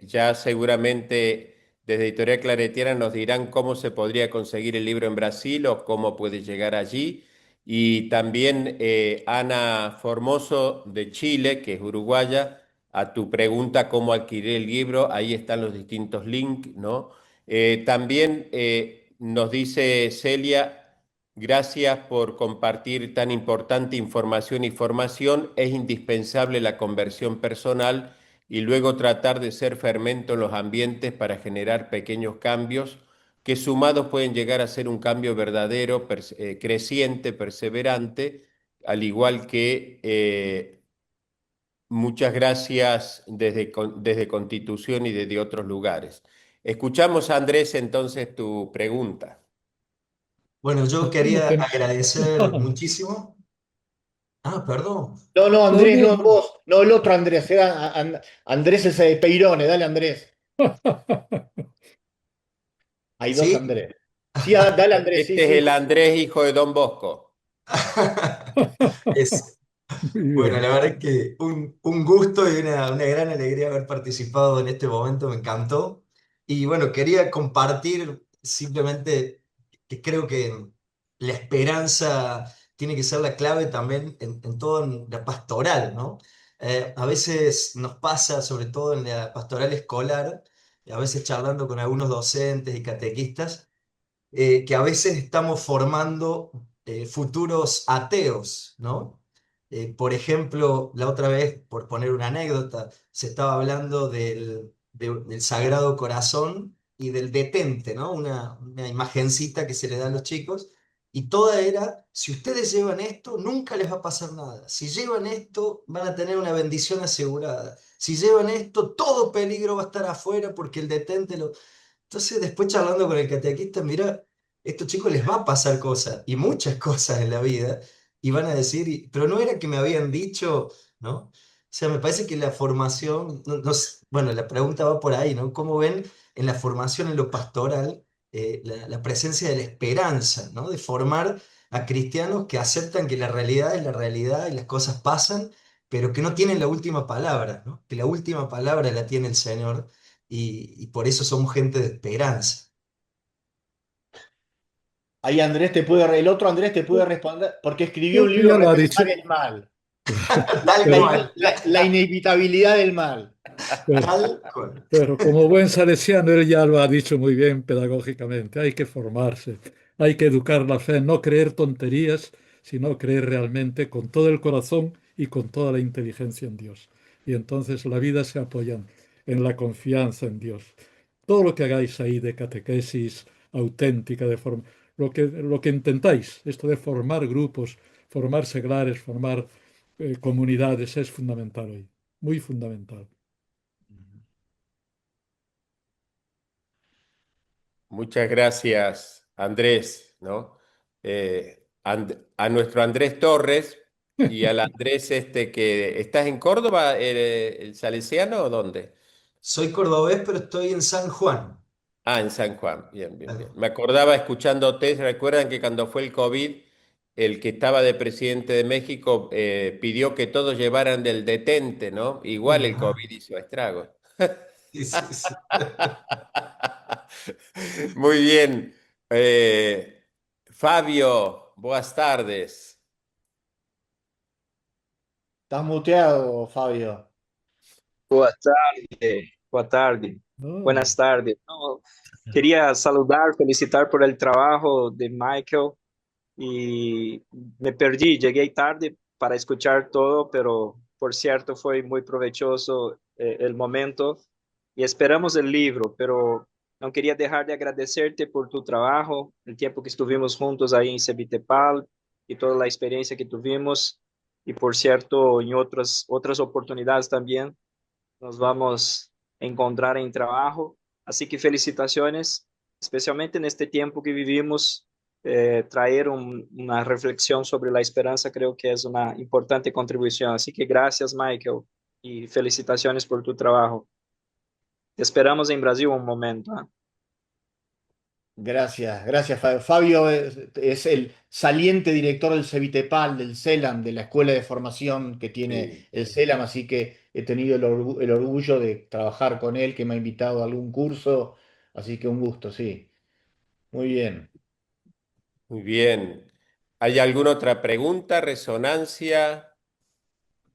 ya seguramente desde Editorial Claretiana nos dirán cómo se podría conseguir el libro en Brasil o cómo puede llegar allí. Y también Ana Formoso de Chile, que es uruguaya, a tu pregunta cómo adquirir el libro, ahí están los distintos links, ¿no? También nos dice Celia, gracias por compartir tan importante información y formación. Es indispensable la conversión personal y luego tratar de ser fermento en los ambientes para generar pequeños cambios que sumados pueden llegar a ser un cambio verdadero, creciente, perseverante, al igual que muchas gracias desde Constitución y desde otros lugares. Escuchamos, Andrés, entonces tu pregunta. Bueno, yo ¿Cómo quería ten- agradecer muchísimo. Ah, perdón. No, No, Andrés, no no. vos, no el otro Andrés, era Andrés ese de Peirone, dale Andrés. Hay dos ¿Sí? Andrés. Sí, dale Andrés, sí, Este es sí. el Andrés, hijo de Don Bosco. Es, Muy bueno, bien. la verdad que un gusto y una gran alegría haber participado en este momento, me encantó. Y bueno, quería compartir simplemente que creo que la esperanza tiene que ser la clave también en toda la pastoral, ¿no? A veces nos pasa, sobre todo en la pastoral escolar, a veces charlando con algunos docentes y catequistas, que a veces estamos formando futuros ateos, ¿no? Por ejemplo, la otra vez, por poner una anécdota, se estaba hablando del Sagrado Corazón y del detente, ¿no? Una imagencita que se le da a los chicos, y toda era, si ustedes llevan esto, nunca les va a pasar nada. Si llevan esto, van a tener una bendición asegurada. Si llevan esto, todo peligro va a estar afuera porque el detente lo... Entonces, después charlando con el catequista, mira, estos chicos les va a pasar cosas, y muchas cosas en la vida, y van a decir, pero no era que me habían dicho, ¿no? O sea, me parece que la formación, bueno, la pregunta va por ahí, ¿no? ¿Cómo ven en la formación, en lo pastoral, la presencia de la esperanza, ¿no? De formar a cristianos que aceptan que la realidad es la realidad y las cosas pasan, pero que no tienen la última palabra, ¿no? Que la última palabra la tiene el Señor y por eso somos gente de esperanza. Ahí Andrés el otro Andrés te puede responder, porque escribió un libro, Ya lo ha dicho, Repensar el mal, Tal pero, cual, la inevitabilidad del mal. pero, tal cual. pero como buen salesiano, él ya lo ha dicho muy bien pedagógicamente. Hay que formarse, hay que educar la fe, no creer tonterías, sino creer realmente con todo el corazón y con toda la inteligencia en Dios. Y entonces la vida se apoya en la confianza en Dios. Todo lo que hagáis ahí de catequesis auténtica, lo que intentáis, esto de formar grupos, formar seglares, formar comunidades, es fundamental hoy, muy fundamental. Muchas gracias, Andrés, ¿no? A nuestro Andrés Torres y al Andrés este que... ¿Estás en Córdoba, el salesiano o dónde? Soy cordobés, pero estoy en San Juan. Ah, en San Juan. Bien, bien, bien. Me acordaba escuchándote, ¿recuerdan que cuando fue el COVID, el que estaba de presidente de México pidió que todos llevaran del detente, ¿no? Igual el Ajá. COVID hizo estragos. Sí, sí, sí. Muy bien. Fabio, buenas tardes. Estás muteado, Fabio. Boa tarde, No, buenas tardes. No, quería saludar, felicitar por el trabajo de Michael y me perdí, llegué tarde para escuchar todo, pero por cierto fue muy provechoso el momento y esperamos el libro, pero no quería dejar de agradecerte por tu trabajo, el tiempo que estuvimos juntos ahí en Cevitepal y toda la experiencia que tuvimos y por cierto en otras oportunidades también nos vamos a encontrar en trabajo. Así que felicitaciones, especialmente en este tiempo que vivimos. Traer una reflexión sobre la esperanza creo que es una importante contribución. Así que gracias, Michael, y felicitaciones por tu trabajo. Te esperamos en Brasil un momento. ¿Ah? Gracias, gracias, Fabio. Fabio es el saliente director del Cevitepal, del CELAM, de la escuela de formación que tiene Sí. el CELAM, así que he tenido el orgullo de trabajar con él, que me ha invitado a algún curso, así que un gusto, sí. Muy bien. Muy bien. ¿Hay alguna otra pregunta, resonancia,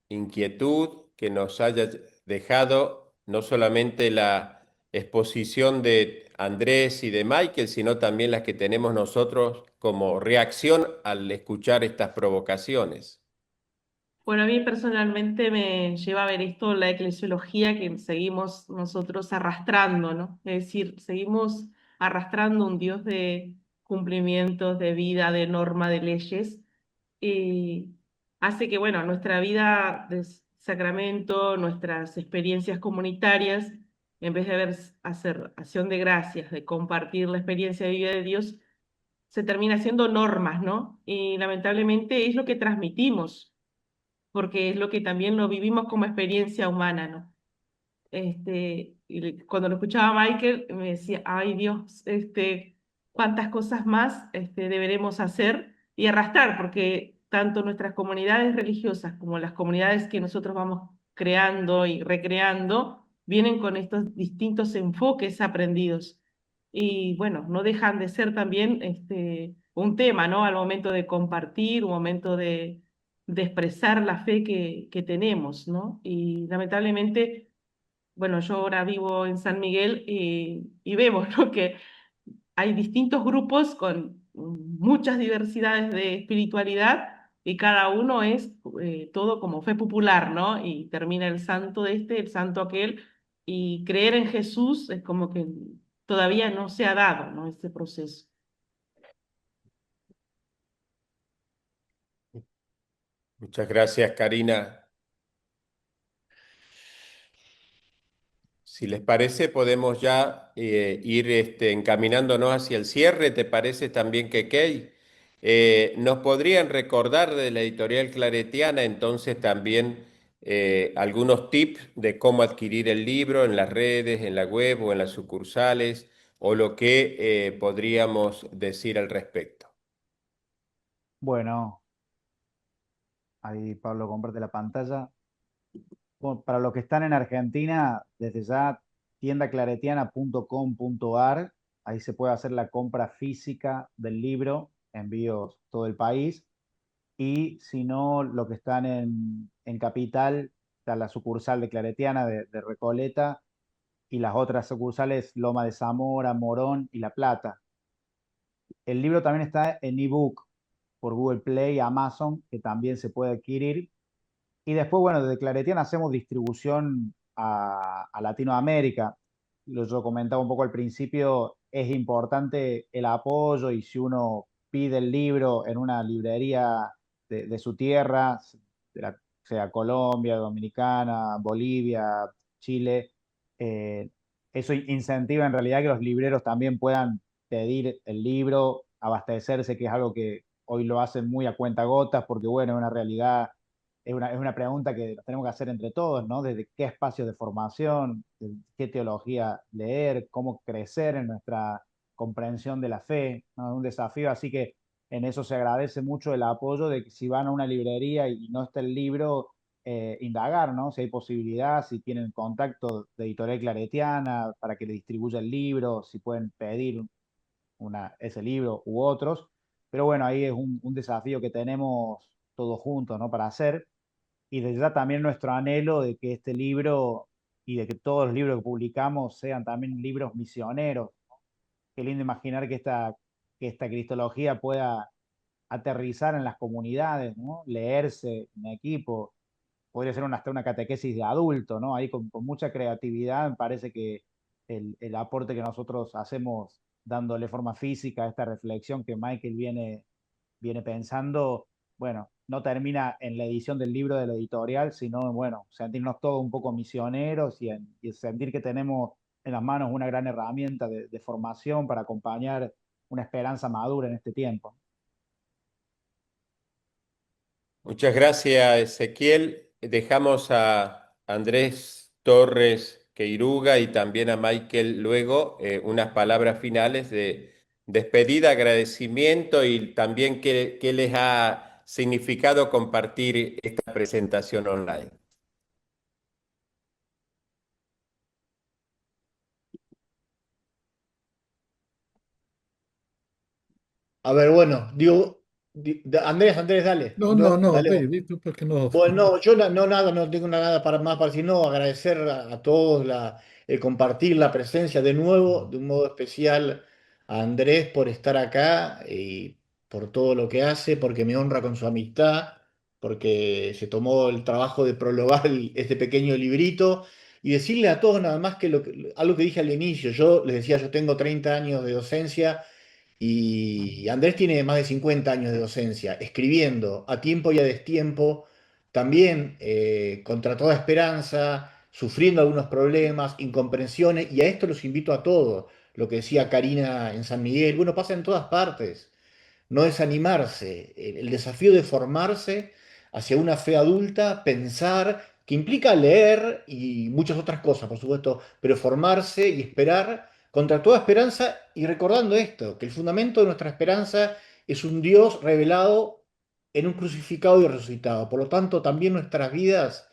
inquietud que nos haya dejado no solamente la exposición de Andrés y de Michael, sino también las que tenemos nosotros como reacción al escuchar estas provocaciones? Bueno, a mí personalmente me lleva a ver esto la eclesiología que seguimos nosotros arrastrando, ¿no? Es decir, seguimos arrastrando un Dios de cumplimientos, de vida, de norma, de leyes, y hace que, bueno, nuestra vida de sacramento, nuestras experiencias comunitarias, en vez de hacer acción de gracias, de compartir la experiencia de vida de Dios, se termina haciendo normas, ¿no? Y lamentablemente es lo que transmitimos porque es lo que también lo vivimos como experiencia humana, ¿no? Cuando lo escuchaba Michael, me decía, ay Dios, cuántas cosas más deberemos hacer y arrastrar, porque tanto nuestras comunidades religiosas como las comunidades que nosotros vamos creando y recreando, vienen con estos distintos enfoques aprendidos. Y bueno, no dejan de ser también un tema, ¿no? Al momento de compartir, un momento de de expresar la fe que tenemos, ¿no? Y lamentablemente, bueno, yo ahora vivo en San Miguel y vemos, ¿no? que hay distintos grupos con muchas diversidades de espiritualidad y cada uno es todo como fe popular, ¿no? Y termina el santo de este, el santo aquel, y creer en Jesús es como que todavía no se ha dado, ¿no? Este proceso. Muchas gracias, Karina. Si les parece, podemos ya ir encaminándonos hacia el cierre. ¿Te parece también que Kay? ¿Nos podrían recordar de la editorial Claretiana entonces también algunos tips de cómo adquirir el libro en las redes, en la web o en las sucursales, o lo que podríamos decir al respecto? Bueno, ahí Pablo comparte la pantalla. Bueno, para los que están en Argentina, desde ya tiendaclaretiana.com.ar, ahí se puede hacer la compra física del libro, envíos todo el país. Y si no, lo que están en Capital, está la sucursal de Claretiana de Recoleta y las otras sucursales Loma de Zamora, Morón y La Plata. El libro también está en ebook por Google Play, Amazon, que también se puede adquirir. Y después, bueno, desde Claretiana hacemos distribución a Latinoamérica. Yo comentaba un poco al principio, es importante el apoyo y si uno pide el libro en una librería de su tierra, sea Colombia, Dominicana, Bolivia, Chile, eh, eso incentiva en realidad que los libreros también puedan pedir el libro, abastecerse, que es algo que hoy lo hacen muy a cuentagotas, porque bueno, es una realidad, es una pregunta que nos tenemos que hacer entre todos, ¿no? Desde qué espacios de formación, de qué teología leer, cómo crecer en nuestra comprensión de la fe, ¿no? Es un desafío, así que en eso se agradece mucho el apoyo de que si van a una librería y no está el libro, indagar, ¿no? Si hay posibilidad, si tienen contacto de Editorial Claretiana para que le distribuya el libro, si pueden pedir ese libro u otros. Pero bueno, ahí es un desafío que tenemos todos juntos, ¿no? Para hacer. Y desde ya también nuestro anhelo de que este libro y de que todos los libros que publicamos sean también libros misioneros. Qué lindo imaginar que esta cristología pueda aterrizar en las comunidades, ¿no? Leerse en equipo. Podría ser hasta una catequesis de adulto, ¿no? Ahí con mucha creatividad me parece que el aporte que nosotros hacemos dándole forma física a esta reflexión que Michael viene pensando, bueno, no termina en la edición del libro de la editorial, sino, bueno, sentirnos todos un poco misioneros y sentir que tenemos en las manos una gran herramienta de formación para acompañar una esperanza madura en este tiempo. Muchas gracias, Ezequiel. Dejamos a Andrés Torres Queiruga y también a Michael luego unas palabras finales de despedida, agradecimiento y también qué les ha significado compartir esta presentación online. A ver, bueno, digo, Andrés, dale. No, No, no, no, dale vos. di tú porque no. Bueno, no, yo no, nada, no tengo nada más para decir, no, agradecer a todos el compartir la presencia de nuevo, de un modo especial a Andrés por estar acá y por todo lo que hace, porque me honra con su amistad, porque se tomó el trabajo de prologar este pequeño librito y decirle a todos nada más que, algo que dije al inicio, yo les decía, yo tengo 30 años de docencia. Y Andrés tiene más de 50 años de docencia, escribiendo a tiempo y a destiempo, también contra toda esperanza, sufriendo algunos problemas, incomprensiones, y a esto los invito a todos. Lo que decía Karina en San Miguel, bueno, pasa en todas partes. No desanimarse, el desafío de formarse hacia una fe adulta, pensar, que implica leer y muchas otras cosas, por supuesto, pero formarse y esperar contra toda esperanza y recordando esto, que el fundamento de nuestra esperanza es un Dios revelado en un crucificado y resucitado. Por lo tanto, también nuestras vidas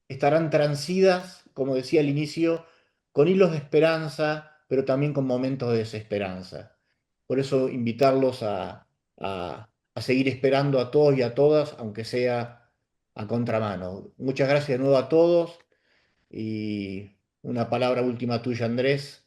estarán transidas, como decía al inicio, con hilos de esperanza, pero también con momentos de desesperanza. Por eso invitarlos a seguir esperando a todos y a todas, aunque sea a contramano. Muchas gracias de nuevo a todos y una palabra última tuya, Andrés.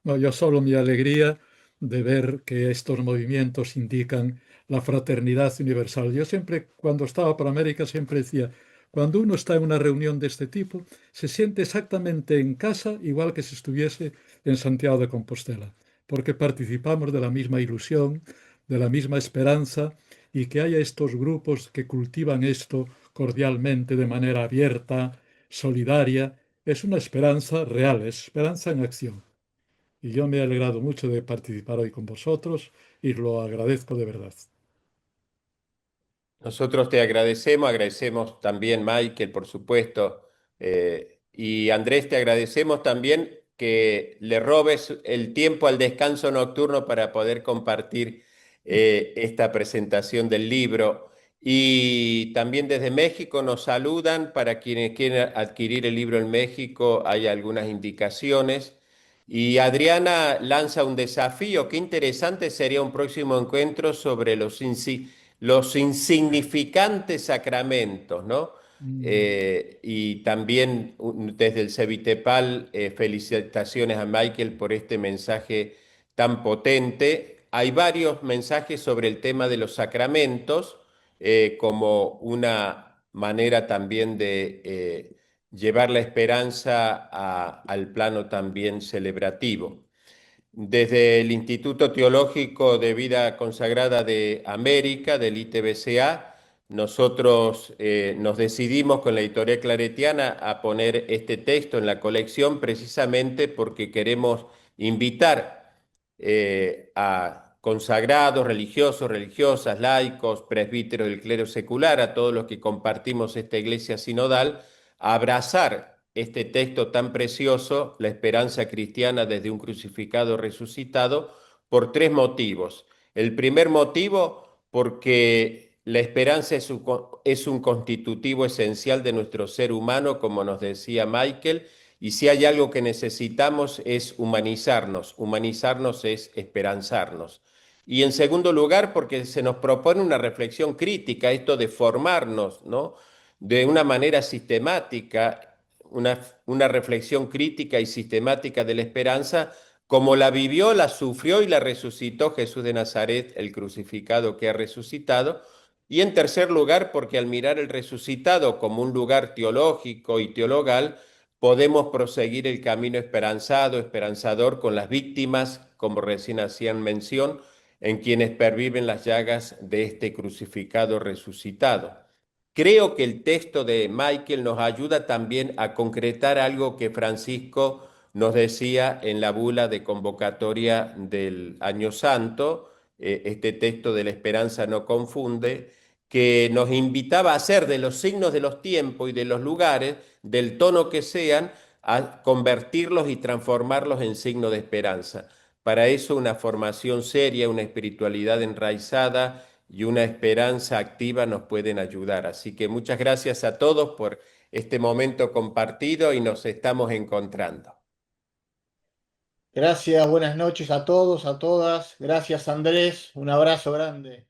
No, yo solo mi alegría de ver que estos movimientos indican la fraternidad universal. Yo siempre, cuando estaba por América, siempre decía, cuando uno está en una reunión de este tipo, se siente exactamente en casa, igual que si estuviese en Santiago de Compostela, porque participamos de la misma ilusión, de la misma esperanza, y que haya estos grupos que cultivan esto cordialmente, de manera abierta, solidaria, es una esperanza real, es esperanza en acción. Y yo me he alegrado mucho de participar hoy con vosotros y lo agradezco de verdad. Nosotros te agradecemos, agradecemos también Michael, por supuesto, y Andrés, te agradecemos también que le robes el tiempo al descanso nocturno para poder compartir esta presentación del libro. Y también desde México nos saludan, para quienes quieran adquirir el libro en México hay algunas indicaciones. Y Adriana lanza un desafío, qué interesante sería un próximo encuentro sobre los insignificantes sacramentos, ¿no? Mm. Y también desde el Cevitepal, felicitaciones a Michael por este mensaje tan potente. Hay varios mensajes sobre el tema de los sacramentos, como una manera también de llevar la esperanza al plano también celebrativo. Desde el Instituto Teológico de Vida Consagrada de América, del ITBCA, nosotros nos decidimos con la editorial claretiana a poner este texto en la colección precisamente porque queremos invitar a consagrados, religiosos, religiosas, laicos, presbíteros del clero secular, a todos los que compartimos esta iglesia sinodal, a abrazar este texto tan precioso, la esperanza cristiana desde un crucificado resucitado, por tres motivos. El primer motivo, porque la esperanza es un constitutivo esencial de nuestro ser humano, como nos decía Michael, y si hay algo que necesitamos es humanizarnos. Humanizarnos es esperanzarnos. Y en segundo lugar, porque se nos propone una reflexión crítica, esto de formarnos, ¿no? De una manera sistemática, una reflexión crítica y sistemática de la esperanza, como la vivió, la sufrió y la resucitó Jesús de Nazaret, el crucificado que ha resucitado. Y en tercer lugar, porque al mirar el resucitado como un lugar teológico y teologal, podemos proseguir el camino esperanzado, esperanzador con las víctimas, como recién hacían mención, en quienes perviven las llagas de este crucificado resucitado. Creo que el texto de Michael nos ayuda también a concretar algo que Francisco nos decía en la bula de convocatoria del Año Santo, este texto de la esperanza no confunde, que nos invitaba a hacer de los signos de los tiempos y de los lugares, del tono que sean, a convertirlos y transformarlos en signo de esperanza. Para eso una formación seria, una espiritualidad enraizada y una esperanza activa nos pueden ayudar. Así que muchas gracias a todos por este momento compartido y nos estamos encontrando. Gracias, buenas noches a todos, a todas. Gracias, Andrés. Un abrazo grande.